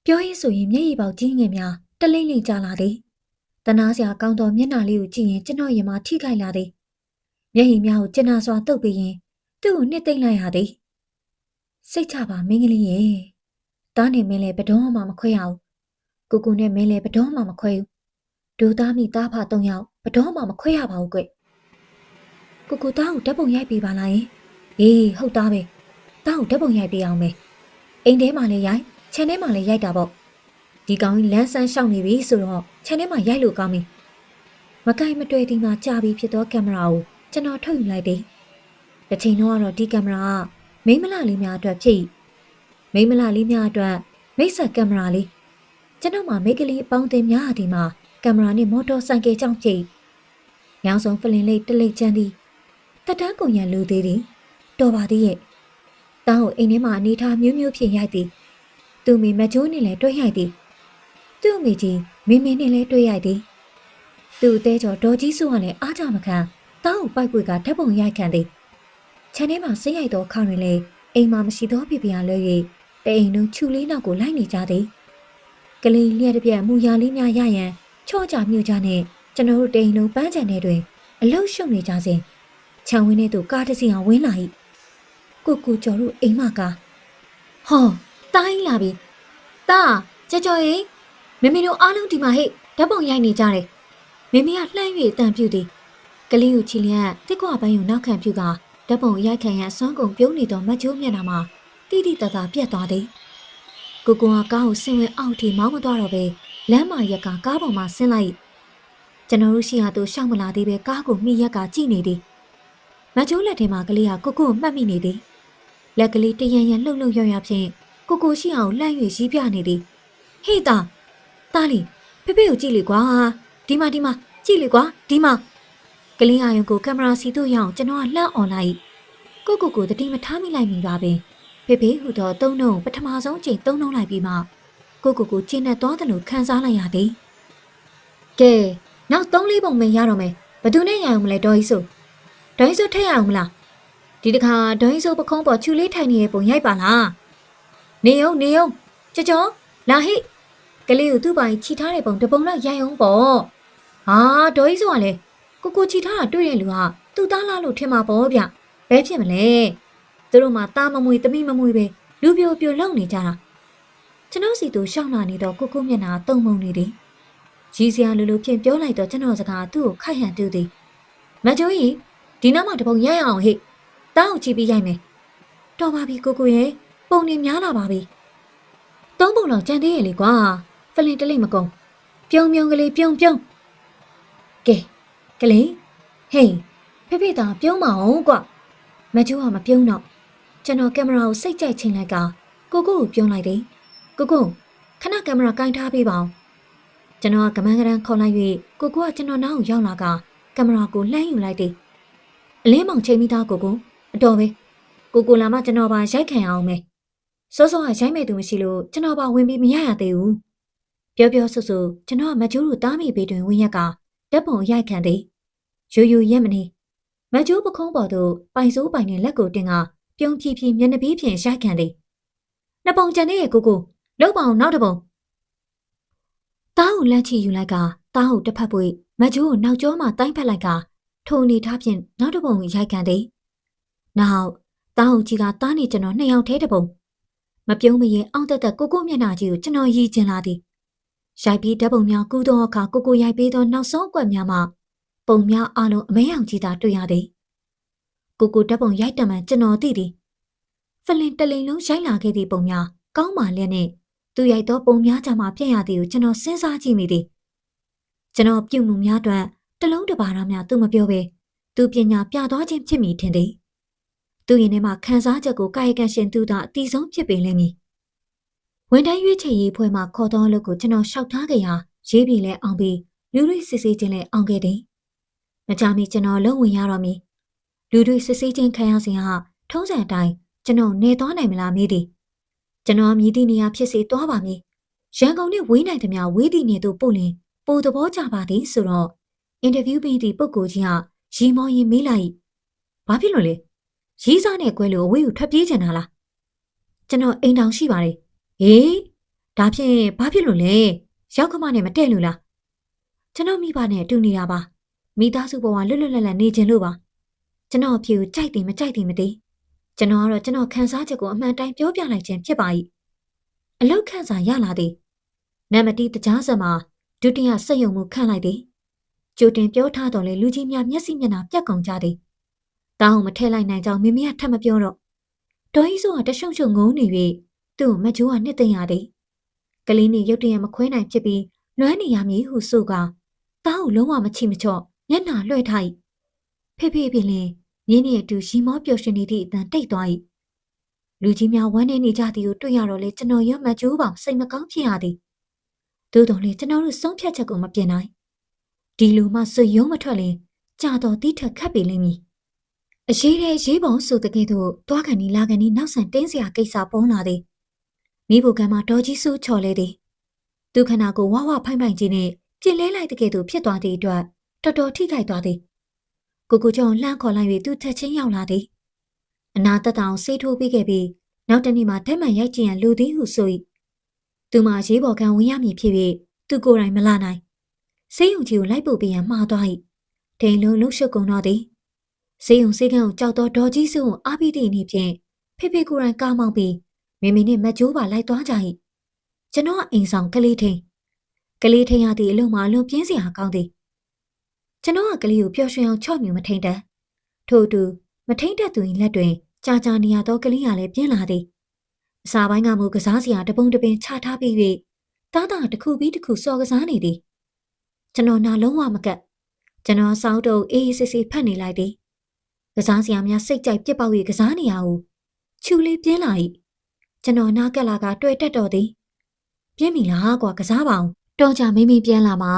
ပြောရေးဆိုရင်မျက်ရည်ပေါက်ကြီးငယ်များတလိမ့်လိမ့်ကြလာသည်တနာစရာကောင်းသောမျက်နှာလေးကိုကြည့်ရင်ကျွန်တော်ရင်မှာထိခိုက်လာသည်မျက်ရည်များကိုကျဉ်းနာစွာတုပ်ပြီးရင်သူ့ကိုနှစ်သိမ့်လိုက်ရသည်စိတ်ချပါမင်းကလေးရဲ့တားနေမင်းလည်းဘတော်မှမခွဲရဘူးကိုနဲ့မင်းလည်းဘတော်မှမခွဲဘူးဒူသားမိသားဖ3ယောက်ဘတော်မှမခွဲရပါဘူးကွသားကိုဓာတ်ပုံရိုက်ပေးပါလားယင်အေးဟုတ်သားပဲတားကိုဓာတ်ပုံရိုက်ပေးအောင်ပဲအိမ်ထဲမှာလည်းရိုက်ခြံထဲမှာလည်းရိုက်တာပေါ့ဒီကောင်ကြီးလမ်းဆန်းရှောက်နေပြီဆိုတော့ခြံထဲမှာရိုက်လို့ကောင်းပြီမကိုင်မတွေ့ဒီမှာကြာပြီဖြစ်သောကင်မရာကိုကျွန်တော်ထုတ်ယူလိုက်တယ်တစ်ချိန်တော့ဒီကင်မရာကမိမလာလေးများအတွက်ဖြစ်မိမလာလေးများအတွက်မိတ်ဆက်ကင်မရာလေးကျွန်တော်မှမိတ်ကလေးအပေါင်းအသင်းများဒီမှာကင်မရာနဲ့မော်တော်ဆိုင်ကယ်ကြောင့်ဖြစ်ရောင်စုံဖလင်လေးတလိပ်ချမ်းသည်တက်တန်းကုန်ရန်လူသေးသည်တော်ပါသေးရဲ့တောင်းကိုအိမ်ထဲမှာအနေထားမျိုးဖြင့်ရိုက်သည်သူ့မိမကျိုးနဲ့လည်းတွေ့ရိုက်သည်သူ့မိကြီးမင်းနဲ့လည်းတွေ့ရိုက်သည်သူ့အသေးကျော်ဒေါ်ကြီးစုကလည်းအားကြမခံတောင်းကိုပိုက်ပွေကဓာတ်ပုံရိုက်ခံသည်ခြံထဲမှာစိတ်ရိုက်သောခါတွင်လည်းအိမ်မှာမရှိသောဖေဖေကလွှဲ၍တအိမ်လုံးချူလေးနောက်ကိုလိုက်နေကြသည်ကလေးလျက်တစ်ပြက်မူရလေးများရရန်ချော့ကြမြူကြနဲ့ကျွန်တော်တို့တအိမ်လုံးပန်းချံထဲတွင်အလုရှုံနေကြစဉ်ခြံဝင်းထဲသို့ကားတစ်စီးအောင်ဝင်လာ၏ကိုကျော်တို့အိမ်မကားဟောတားရင်လာပြီတားကြော်ရင်မမေတို့အားလုံးဒီမှာဟဲ့ဓာတ်ပုံရိုက်နေကြတယ်မမေကလှမ်း၍တန်ပြူသည်ကလေးကိုချီလျက်တစ်ကွာပန်းကိုနောက်ခံပြူကဓာတ်ပုံရိုက်ခံရန်အစွမ်းကုန်ပြုံးနေသောမကျိုးမျက်နှာမှာတိတိတသာပြတ်သွားသည်ကိုကကားကိုဆင်းဝင်အောက်ထိမောင်းမသွားတော့ပဲလမ်းမရက်ကကားပေါ်မှာဆင်းလိုက်ကျွန်တော်တို့ရှိရာသို့ရှောက်မလာသေးပဲကားကိုမိရက်ကကြည့်နေသည်မကျိုးလက်ထဲမှာကလေးကကိုမှတ်မိနေသည်လက်ကလေးတရံရံလှုပ်လှုပ်ရွရွဖြင့်ကိုရှိအောင်လှမ်း၍ရီးပြနေသည်ဟေ့တားလီဖေဖေကိုကြည့်လေကွာဒီမှာကြည့်လေကွာဒီမှာကလေးအာယုံကိုကင်မရာစီတို့ရအောင်ကျွန်တော်ကလှမ်းអော်လိုက်ကိုတတိမထားမိလိုက်မိပါပင်ဖေဖေဟူသောသုံးနှုံပထမဆုံးချိန်သုံးနှုံလိုက်ပြီးမှကိုကျင်းနဲ့သွားတယ်လို့ခံစားလိုက်ရသည်ကဲနောက်3-4ပုံမင်းရတော့မယ်ဘသူနဲ့ရအောင်မလဲဒေါ်ကြီးဆိုထည့်ရအောင်မလားဒီတခါဒေါ်ကြီးဆိုပခုံးပေါ်ချူလေးထိုင်နေတဲ့ပုံရိုက်ပါလားနေအောင်ကြောလာဟိကလေးကိုသူ့ပိုင်ချီထားတဲ့ပုံတပုံတော့ရိုက်အောင်ပေါ့ဟာဒေါ်ကြီးဆိုကလည်းကိုချီထားတာတွေ့တဲ့လူကသူ့သားလားလို့ထင်မှာပေါ့ဗျဘဲဖြစ်မလဲသူတို့မှသားမမွေသမီးမမွေပဲလူပြိုလုံနေကြတာကျွန်တော်စီသူရှောင်းလာနေတော့ကိုမျက်နှာတုံမုံနေသည်ရီးစရာလိုဖြင့်ပြောလိုက်တော့ကျွန်တော်စကားသူ့ကိုခိုက်ဟန်တူးသည်မကျိုးကြီးဒီနောက်မှတပုံရိုက်အောင်ဟိတောင်းကိုချီပြီးရိုက်မယ်တော်ပါပြီကိုရဲ့ပုံနေများလာပါပြီ3ပုံလောက်ကြံသေးရဲ့လေကွာဖလင်တလိမ့်မကုန်ပြုံကလေးပြုံကဲကလေးဟေးဖေတာပြုံးမအောင်ကွမကျိုးကမပြုံးတော့ကျွန်တော်ကင်မရာကိုစိတ်ကြိုက်ချိန်လိုက်ကကိုပြုံးလိုက်တယ်ခဏကင်မရာကင်ထားပေးပါအောင်ကျွန်တော်ကမန်းကရန်ခေါ်လိုက်၍ကိုကကျွန်တော်နောက်ကိုရောက်လာကကင်မရာကိုလှမ်းယူလိုက်တယ်အလင်းမောင်ချိန်မိသားကိုအတော်ပဲကိုလာမှကျွန်တော်ပါရိုက်ခံအောင်မယ်စောကရိုက်မဲ့သူမရှိလို့ကျွန်တော်ပါဝင်ပြီးမရရသေးဘူးပြောဆူကျွန်တော်ကမကျိုးတို့တားမိဘေးတွင်ဝင်ရက်ကဓာတ်ပုံရိုက်ခံသည်ရိုရက်မနေမကျိုးပခုံးပေါ်သို့ပိုင်စိုးပိုင်နဲ့လက်ကိုတင်က ပြုံးပြပြမျက်နှာပြီးဖြင့်ရိုက်ခံသည်နှစ်ပုံကျန်တဲ့ကိုလောက်ပါအောင်နောက်တစ်ပုံတားကိုလန့်ချီယူလိုက်ကတားကိုတစ်ဖက်ပွေမကျိုးကိုနောက်ကျောမှတိုင်းဖက်လိုက်ကထိုအနေထားဖြင့်နောက်တစ်ပုံရိုက်ခံသည်နောက်တားကိုကြီးကတားနေကျွန်တော်နှစ်ယောက်ထဲတစ်ပုံမပြုံးမရင်အောင်တက်ကိုမျက်နှာကြီးကိုကျွန်တော်ရည်ကျင်လာသည်ရိုက်ပြီးဓာတ်ပုံများကူးသောအခါကိုရိုက်ပေးသောနောက်ဆုံးအကွက်များမှပုံများအလုံးအမဲအောင်ကြီးသာတွေ့ရသည်ကိုဓာတ်ပုံရိုက်တမှန်ကျွန်တော်သိသည်ဖလင်တလိန်လုံးရိုက်လာခဲ့သည့်ပုံများကောင်းပါလျက်နှင့်သူရိုက်သောပုံများကြမှာပြည့်ရသည်ကိုကျွန်တော်စဉ်းစားကြည့်မိသည်ကျွန်တော်ပြုမှုများအတွက်တလုံးတစ်ပါးများသူမပြောဘဲသူပညာပြသွားခြင်းဖြစ်မိထင်သည်သူရင်ထဲမှာခံစားချက်ကိုကာယကံရှင်သူသာအတီးဆုံးဖြစ်ပေလိမ့်မည်ဝန်ထမ်းရွေးချယ်ရေးဖွဲ့မှခေါ်သောအလုပ်ကိုကျွန်တော်ရှောက်ထားကြရာရေးပြီးလဲအောင်ပြီးလူတွေစစ်ဆေးခြင်းလဲအောင်ခဲ့သည်မကြမီကျွန်တော်လုံဝင်ရတော့မည်လူတွေစစ်ဆေးခြင်းခံရစဉ်ဟာထုံးစံအတိုင်းကျွန်တော်နေသွားနိုင်မလားမေးသည်ကျွန်တော်မြည်သည့်နေရာဖြစ်စေသွားပါမည်ရန်ကုန်နဲ့ဝေးနိုင်သမျှဝေးသည့်နေသို့ပို့လင်ပိုသဘောကျပါသည်ဆိုတော့အင်တာဗျူးပြီးသည့်ပုဂ္ဂိုလ်ကြီးကရီမောရင်မေးလိုက်ဘာဖြစ်လို့လဲရီးစားနဲ့ကွဲလို့အဝေးကိုထွက်ပြေးချင်တာလားကျွန်တော်အိမ်တောင်ရှိပါတယ်ဟေးဒါဖြင့်ဘာဖြစ်လို့လဲရောက်ခမနဲ့မတည့်လို့လားကျွန်တော်မိဘနဲ့တူနေတာပါမိသားစုဘဝလွတ်လွတ်လပ်လပ်နေခြင်းလို့ပါကျွန်တော်အဖေကိုကြိုက်တယ်မကြိုက်တယ်မသိကျွန်တော်ကတော့ကျွန်တော်ခံစားချက်ကိုအမှန်တိုင်းပြောပြလိုက်ခြင်းဖြစ်ပါ၏အလောက်ခန့်စာရလာသည်နမတိတကြားစမှာဒုတိယစက်ရုံမှုခန့်လိုက်သည်ကြိုတင်ပြောထားတော်လဲလူကြီးများမျက်စိမျက်နှာပြတ်ကုန်ကြသည်တောင်းမထဲလိုက်နိုင်ကြောင်းမိမိကထပ်မပြောတော့ဒေါ်ကြီးစိုးကတရှုံရှုံငုံနေ၍သူ့မကြိုးကနှစ်သိမ့်ရသည်ကလေးနေရုတ်တရက်မခွဲနိုင်ဖြစ်ပြီးလွမ်းနေရမည်ဟုဆိုကတောင်းကိုလုံးဝမချိမချော့မျက်နှာလွှဲထား၏ဖေးပြင်လင်းမြင်းနဲ့အတူရီမောပျော်ရွှင်နေသည့်အတန်တိတ်သွား၏လူကြီးများဝမ်းနေနေကြသည်ကိုတွေ့ရတော့လေကျွန်တော်ရမကြိုးပေါင်စိတ်မကောင်းဖြစ်ရသည်သို့တော်လေကျွန်တော်တို့ဆုံးဖြတ်ချက်ကိုမပြင်နိုင်ဒီလိုမှဆွရုံးမထွက်ရင်ကြာတော်တီးထက်ခတ်ပေလိမ့်မည်အရေးတဲ့ရေးပုံဆိုတဲ့ကဲ့သို့တွားကန်ဒီလာကန်ဒီနောက်ဆန်တင်းစရာကိစ္စပေါ်လာသည်မိဘကံမှာဒေါ်ကြီးဆူချော်လဲသည်သူခနာကိုဝဝဖိုင်ဖိုင်ကြီးနဲ့ပြင်လဲလိုက်တဲ့ကဲ့သို့ဖြစ်သွားသည့်အတွက်တော်တော်ထိခိုက်သွားသည်ကိုကျော်လှမ်းခေါ်လိုက်၍သူထက်ချင်းရောက်လာသည်အနာတက်တောင်ဆေးထိုးပေးခဲ့ပြီးနောက်တနေ့မှဓာတ်မှန်ရိုက်ကြည့်ရန်လူသည်ဟုဆို၏သူမှရေးပေါ်ကံဝင်ရမည်ဖြစ်၍သူကိုယ်တိုင်မလာနိုင်ဆေးရုံကြီးကိုလိုက်ပို့ပေးရန်မှားသွား၏ဒိန်လုံးလှုပ်ရှုပ်ကုန်တော့သည်ဆေးရုံဆေးကန်းကိုကြောက်တော့ဒေါ်ကြီးစုကိုအားပေးသည့်အနေဖြင့်ဖေဖေကိုယ်တိုင်ကားမောင်းပြီးမိမိနဲ့မကြိုးပါလိုက်သွားကြ၏ကျွန်တော်အိမ်ဆောင်ကလေးထိန်ရသည့်အလုံးမှာလွန်ပြင်းစရာကောင်းသည်ကျွန်တော်ကကလေးကိုပျော်ရွှင်အောင်ချော့မြူမထိန်တတ်ထို့အတူမထိန်တတ်သူ၏လက်တွင်ကြာနေရသောကလေးကလည်းပြင်းလာသည်အစာပိုင်းကမူကစားစရာတပုံတပင်ချထားပြီး၍တားတာတစ်ခုပြီးတစ်ခုစော်ကစားနေသည်ကျွန်တော်နာလုံးဝမကပ်ကျွန်တော်စောင်းတုပ်အေးစစ်ဖတ်နေလိုက်သည်ကစားစရာများစိတ်ကြိုက်ပြစ်ပေါက်၍ကစားနေရဟုချူလေးပြင်းလာ၏ကျွန်တော်နားကက်လာကတွေ့တက်တော်သည်ပြင်းပြီလားကွာကစားပါအောင်တော်ကြမိပြင်းလာမှာ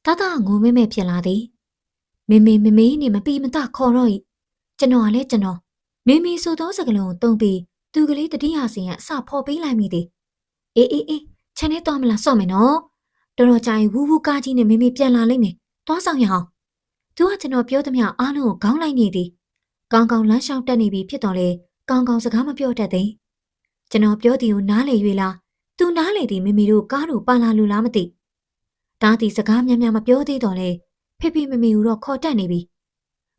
တာငိုမဲဖြစ်လာသည်မေနေမပီမတခေါ်တော့၏ကျွန်တော်ကလည်းကျွန်တော်မေဆိုသောစကလုံးကိုတုံးပြီးသူကလေးတတိယစီရန်အစဖော်ပေးလိုက်မိသည်အေးခြံထဲသွားမလားစော့မယ်နော်တော်ကြာရင်ဝူကားကြီးနဲ့မေပြန်လာလိမ့်မယ်သွားဆောင်ရအောင်သူကကျွန်တော်ပြောသမျှအားလုံးကိုခေါင်းလိုက်နေသည်ကောင်းလမ်းလျှောက်တက်နေပြီဖြစ်တော့လေကောင်းစကားမပြောတတ်သည်ကျွန်တော်ပြောသည်ကိုနားလေ၍လားသူနားလေသည်မေတို့ကားတို့ပါလာလို့လားမသိတားသည်စကားများမပြောသေးတော့လေဖေမေကိုတော့ခေါ်တက်နေပြီ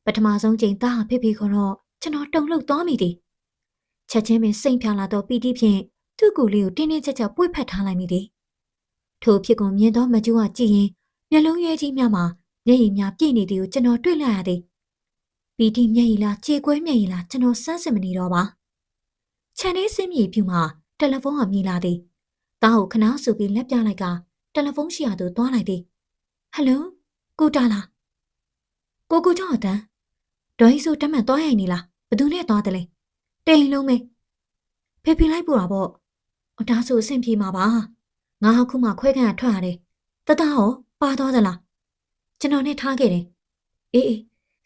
ပထမဆုံးချိန်တားဖေခေါ်တော့ကျွန်တော်တုန်လှုပ်သွားမိသည်ချက်ချင်းပင်စိတ်ဖြာလာတော့ပီတိဖြင့်သူ့ကိုယ်လေးကိုတင်းချက်ပွေ့ဖက်ထားလိုက်မိသည်ထိုဖြစ်ကုန်မြင်သောမကျူးကကြည့်ရင်မျက်လုံးရဲကြီးများမှာမျက်ရည်များပြည့်နေသည်ကိုကျွန်တော်တွေ့လိုက်ရသည်ပီတိမျက်ရည်လားခြေကွဲမျက်ရည်လားကျွန်တော်စမ်းစစ်မနေတော့ပါခြံထဲဆင်းမြေပြူမှာတယ်လီဖုန်းကမြည်လာသည်တားကိုခဏဆိုပြီးလက်ပြလိုက်ကတယ်လီဖုန်းရှိရာသို့သွားလိုက်သည်ဟယ်လိုကိုတာလားကိုကြောင့်အတန်းဒေါ်ကြီးဆိုတက်မှန်သွားရိုင်နေလားဘသူနဲ့သွားတယ်လဲတိမ်လုံးမဲဖေလိုက်ပို့တာပေါ့အတားဆိုအဆင်ပြေမှာပါငါခုမှခွဲခန့်ထွက်ရတယ်တတဟောပါသွားသလားကျွန်တော်နဲ့ထားခဲ့တယ်အေး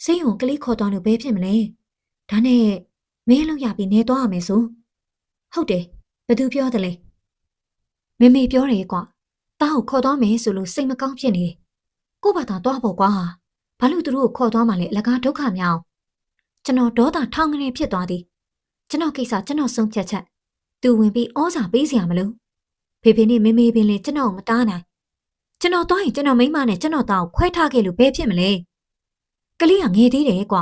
စိတ်ုံကလေးခေါ်သွားလို့ဘယ်ဖြစ်မလဲဒါနဲ့မင်းလုံးရပြီးနေသွားရမယ်ဆိုဟုတ်တယ်ဘသူပြောတယ်လဲမေပြောတယ်ကွာတားကိုခေါ်သွားမယ်ဆိုလို့စိတ်မကောင်းဖြစ်နေတယ်ကို့ဘာသာသွားဖို့ကွာဘာလို့သူတို့ကိုခေါ်သွားမှလဲအလကားဒုက္ခများအောင်ကျွန်တော်ဒေါသထောင်ကနေဖြစ်သွားသည် ကျွန်တော်ကိစ္စကျွန်တော်ဆုံးဖြတ်ချက်သူဝင်ပြီးဩဇာပေးစရာမလိုဖေဖေနဲ့မေမေပင်လည်းကျွန်တော်မတားနိုင်ကျွန်တော်သွားရင်ကျွန်တော်မိမနဲ့ကျွန်တော်သားကိုခွဲထားခဲ့လို့ဘယ်ဖြစ်မလဲကလေးကငယ်သေးတယ်ကွာ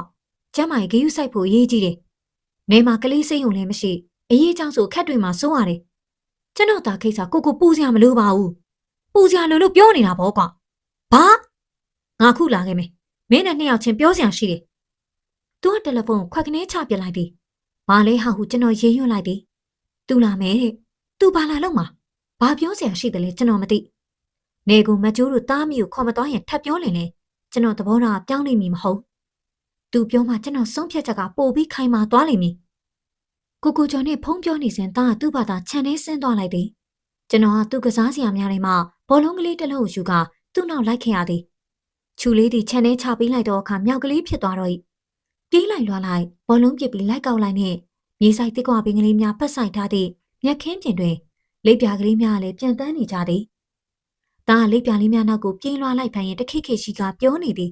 ကျမ်းမာရေးဂရုစိုက်ဖို့အရေးကြီးတယ်နေမှာကလေးစိတ်ုံလည်းမရှိအရေးကြောင့်ဆိုခက်တွေမှာစိုးရတယ်ကျွန်တော်သားကိစ္စကိုပူစရာမလိုပါဘူးပူစရာလို့ပြောနေတာပေါ့ကွာဘာငါခုလာခဲ့မယ်မင်းနဲ့နှစ်ယောက်ချင်းပြောစရာရှိတယ်သူကတယ်လီဖုန်းကိုခွက်ကနေချပြလိုက်သည်ဘာလဲဟာဟုကျွန်တော်ရေးရွတ်လိုက်သည်သူလာမယ်တဲ့သူဘာလာလို့မှာဘာပြောစရာရှိတယ်လဲကျွန်တော်မသိနေကူမကျိုးတို့တားမီကိုခေါ်မသွားရင်ထပ်ပြောလင်လေကျွန်တော်သဘောထားပြောင်းနေမည်မဟုတ်သူပြောမှကျွန်တော်ဆုံးဖြတ်ချက်ကပို့ပြီးခိုင်မာသွားလိမ့်မည်ကိုကျော်နဲ့ဖုန်းပြောနေစဉ်တားကသူ့ဘာသာခြံထဲဆင်းသွားလိုက်သည်ကျွန်တော်ကသူ့ကစားစရာများတွေမှဘောလုံးကလေးတစ်လုံးကိုယူကသူ့နောက်လိုက်ခဲ့ရသည်ချူလေးသည်ခြံထဲချပေးလိုက်တော့အခါမြောက်ကလေးဖြစ်သွားတော့၏ပြေးလိုက်လွှားလိုက်ဘောလုံးပစ်ပြီးလိုက်ကောက်လိုက်နဲ့မြေဆိုင်တစ်ကွာပင်ကလေးများပတ်ဆိုင်ထားသည့်မြက်ခင်းပြင်တွင်လိပ်ပြာကလေးများလည်းပြန်တန်းနေကြသည်။ဒါလိပ်ပြာလေးများနောက်ကိုပြင်းလွှားလိုက်ဖန်ရင်တခိခိရှိကပြောနေသည်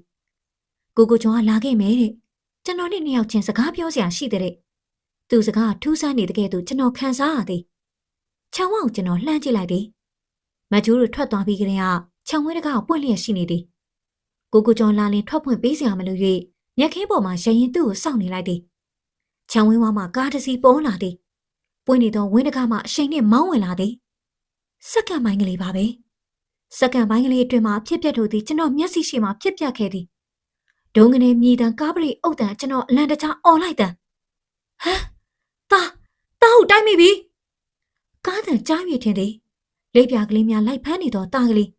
။ကိုကျော်ကလာခဲ့မယ်တဲ့။ကျွန်တော်နဲ့နှစ်ယောက်ချင်းစကားပြောစရာရှိတဲ့။သူစကားထူးဆန်းနေတဲ့ကဲ့သို့ကျွန်တော်ခံစားရသည်။ခြံဝေါ့ကိုကျွန်တော်လှမ်းကြည့်လိုက်သည်။မကျိုးတို့ထွက်သွားပြီးကလေးကခြံဝဲတကားကိုပွင့်လျက်ရှိနေသည်။ကိုကျော်လာလင်ထွက်ဖွင့်ပေးစရာမလို၍မြက်ခင်းပေါ်မှာရရင်သူ့ကိုစောင့်နေလိုက်သည်။ခြံဝင်းဝါမှာကားတစ်စီးပေါ်လာသည်။ပွင့်နေသောဝင်းတကားမှအရှိန်နဲ့မောင်းဝင်လာသည်။စက္ကန့်ပိုင်းကလေးပါပဲ။စက္ကန့်ပိုင်းကလေးအတွင်းမှာဖြစ်ပျက်တို့သည်ကျွန်တော်မျက်စိရှိမှဖြစ်ပျက်ခဲ့သည်။ဒုံကနေမြေတံကားပရိအုပ်တံကျွန်တော်အလံတကြားអော်လိုက်တံ။ဟမ်။တာဟုတ်တိုင်းမိပြီ။ကားတံကြားရထင်သည်။လေးပြာကလေးများလိုက်ဖမ်းနေသောတာကလေး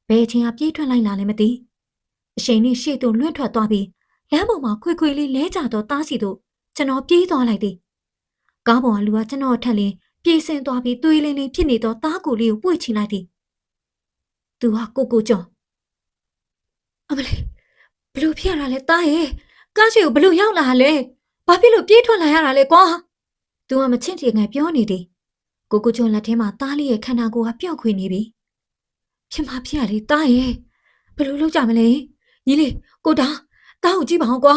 ဘယ်အချိန်ကပြေးထွက်လိုက်လာလဲမသိ။အရှိန်နဲ့ရှေ့သို့လွင့်ထွက်သွားပြီးလမ်းပေါ်မှာခွေလေးလဲကျသောတားစီတို့ကျွန်တော်ပြေးသွားလိုက်သည်။ကားပေါ်ကလူကကျွန်တော်ထက်လင်းပြေးဆင်းသွားပြီးသွေးလင်းလေးဖြစ်နေသောတားကိုလေးကိုပွေ့ချလိုက်သည်။သူကကိုကျော်အမလေးဘလို့ဖြစ်ရတာလဲတားရဲ့ကားရှိကိုဘလို့ရောက်လာလဲဘာဖြစ်လို့ပြေးထွက်လာရတာလဲကွာ။သူကမချင့်ချင်ငယ်ပြောနေသည်။ကိုကျော်လက်ထဲမှာတားလေးရဲ့ခန္ဓာကိုယ်ကပျောက်ခွေနေပြီ။ဖြစ်ရလေတားရဲ့ဘလို့လုပ်ကြမလဲ။ညီလေးကိုတားကိုကြည့်ပါအောင်ကွာ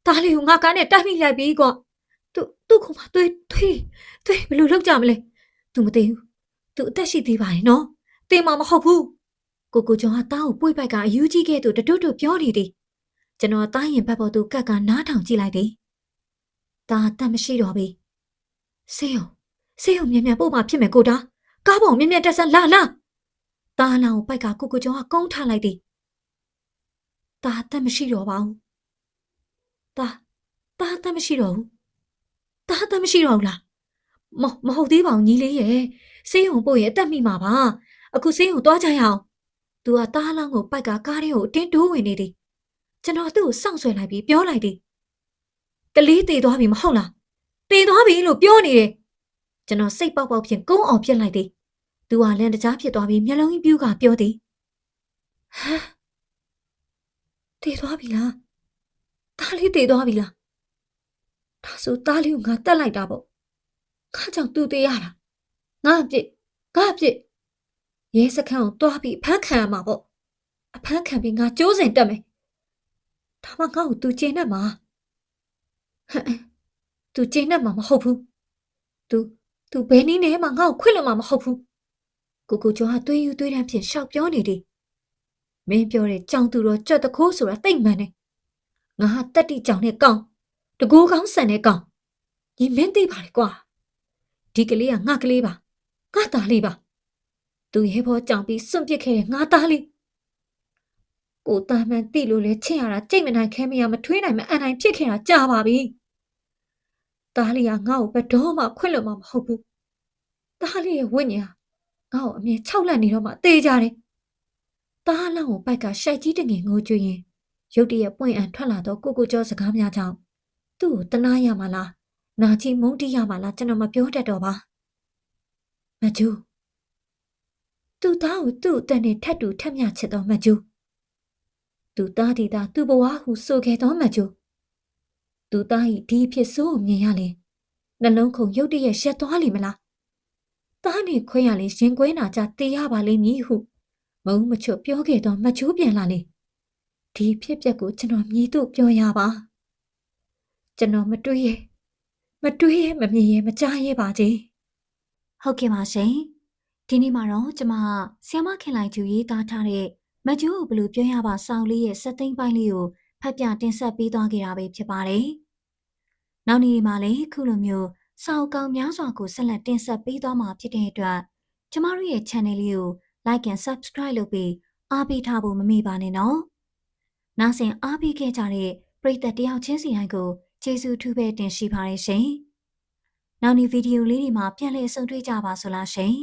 တားလေးကိုငါကားနဲ့တိုက်မိလိုက်ပြီကွာသူ့ခုမှသွေးဘယ်လိုလုပ်ကြမလဲ तू မသိဘူး तू အသက်ရှိသေးပါရဲ့နော်တင်မှာမဟုတ်ဘူးကိုကျော်ကတားကိုပွေ့ပိုက်ကအယူကြီးကဲ့သို့တွတ်ပြောနေသည်ကျွန်တော်တားရင်ဘက်ပေါ်သို့ကက်ကနားထောင်ကြည့်လိုက်သည်တားအသက်မရှိတော့ပြီဆေးရုံမြန်ပို့မှဖြစ်မယ်ကိုတားကားပေါ်မြန်တက်ဆန်းလာတားလောင်ပိုက်ကကိုကျော်ကကုန်းထားလိုက်သည်တားအသက်မရှိတော့ပါဘူးတားအသက်မရှိတော့ဘူးတားအသက်မရှိတော့ဘူးလားမဟုတ်သေးပါဘူးညီလေးရဲ့ဆေးရုံပို့ရဲ့အသက်မိမှာပါအခုဆေးရုံသွားကြရအောင်သူကတားလောင်းကိုပိုက်ကကားထဲကိုအတင်းတိုးဝင်နေသည်ကျွန်တော်သူ့ကိုစောင့်ဆွဲလိုက်ပြီးပြောလိုက်သည်ကလေးတည်သွားပြီမဟုတ်လားတည်သွားပြီလို့ပြောနေတယ်ကျွန်တော်စိတ်ပေါက်ဖြင့်ကုန်းအောင်ပြစ်လိုက်သည်သူကလန်တကြားဖြစ်သွားပြီးမျက်လုံးကြီးပြူးကပြောသည်ဟမ်တည်သွားပြီလားတားလေးတည်သွားပြီလားဒါဆိုတားလေးကိုငါတက်လိုက်တာပေါ့ခါကြောင့်သူတည်ရတာငါအပြစ်ရဲစခန်းကိုတွားပြီးဖမ်းခံရမှာပေါ့အဖမ်းခံပြီးငါကြိုးစင်တက်မယ်ဒါမှငါ့ကိုသူကျင်းနဲ့မှာသူကျင်းနဲ့မှာမဟုတ်ဘူးသူဘယ်နည်းနဲ့မှငါ့ကိုခွင့်လို့မှာမဟုတ်ဘူးကိုကျော်ကသွေးယူသွေးတန်းဖြင့်ရှောက်ပြောနေသည်မင်းပြောတဲ့ကြောင်သူတော်ကြွက်တခိုးဆိုတာတိတ်မှန်တယ်ငါဟာတက်တိကြောင်နဲ့ကောင်းတကူကောင်းဆန်နဲ့ကောင်းညီမင်းသိပါလေကွာဒီကလေးကငါကလေးပါငါသားလေးပါသူရဲဘောကြောင်ပြီးစွန့်ပစ်ခဲ့တဲ့ငါသားလေးကိုသားမှန်တိလို့လဲချစ်ရတာကြိတ်မနိုင်ခဲမရမထွေးနိုင်မအန်နိုင်ဖြစ်ခဲ့တာကြာပါပြီသားလေးကငါ့ကိုဘယ်တော့မှခွင့်လွှတ်မှာမဟုတ်ဘူးသားလေးရဲ့ဝိညာဉ်ငါ့ကိုအမြဲခြောက်လန့်နေတော့မှတေးကြတယ်သားလောင်းကိုပိုက်ကရှိုက်ကြီးတငယ်ငိုကြွရင်ရုတ်တရက်ပွင့်အံထွက်လာတော့ကိုကျော်စကားများကြောင့်သူ့ကိုတနာရမှာလားနာချီမုန်းတီးရမှာလားကျွန်တော်မပြောတတ်တော့ပါမကျူသူ့သားကိုသူ့အတန်နဲ့ထပ်တူထက်မြချစ်တော်မကျူသူ့သားဒီသားသူ့ဘဝဟုဆိုခဲ့တော်မကျူသူ့သားဤဒီဖြစ်ဆိုးကိုမြင်ရလေနှလုံးခုန်ရုတ်တရက်ရှက်သွားလိမ့်မလားသားနဲ့ခွဲရလေရင်ကွဲနာကြတေးရပါလိမ့်မည်ဟုမုံမချွတ်ပြောခဲ့တော့မကျူပြန်လာလေဒီဖြစ်ပျက်ကိုကျွန်တော်မြည်သူ့ပြောရပါကျွန်တော်မတွေး တွေးရဲမမြင်ရဲမကြားရဲပါကြီး ဟုတ်ကဲ့ပါရှင်ဒီနေ့မှာတော့ကျမဆီယမခင်လိုက်သူရေးသားထားတဲ့မကျူးကိုဘယ်လိုပြောရပါစောင်းလေးရဲ့စက်သိန်းပိုင်းလေးကိုဖတ်ပြတင်ဆက်ပေးသွားခဲ့တာပဲဖြစ်ပါတယ်နောက်နေ့မှာလည်းခုလိုမျိုးစာအုပ်ကောင်းများစွာကိုဆက်လက်တင်ဆက်ပေးသွားမှာဖြစ်တဲ့အတွက်ကျမတို့ရဲ့ channel လေးကို like and subscribe လုပ်ပြီးအားပေးထားဖို့မမေ့ပါနဲ့နော်နောက်ဆက်အားပေးခဲ့ကြတဲ့ပရိသတ်တယောက်ချင်းစီတိုင်းကိုကျေးဇူးထူးပဲတင်ရှိပါတယ်ရှင်နောက်နေ့ဗီဒီယိုလေးတွေမှာပြန်လည်ဆုံတွေ့ကြပါစို့လားရှင်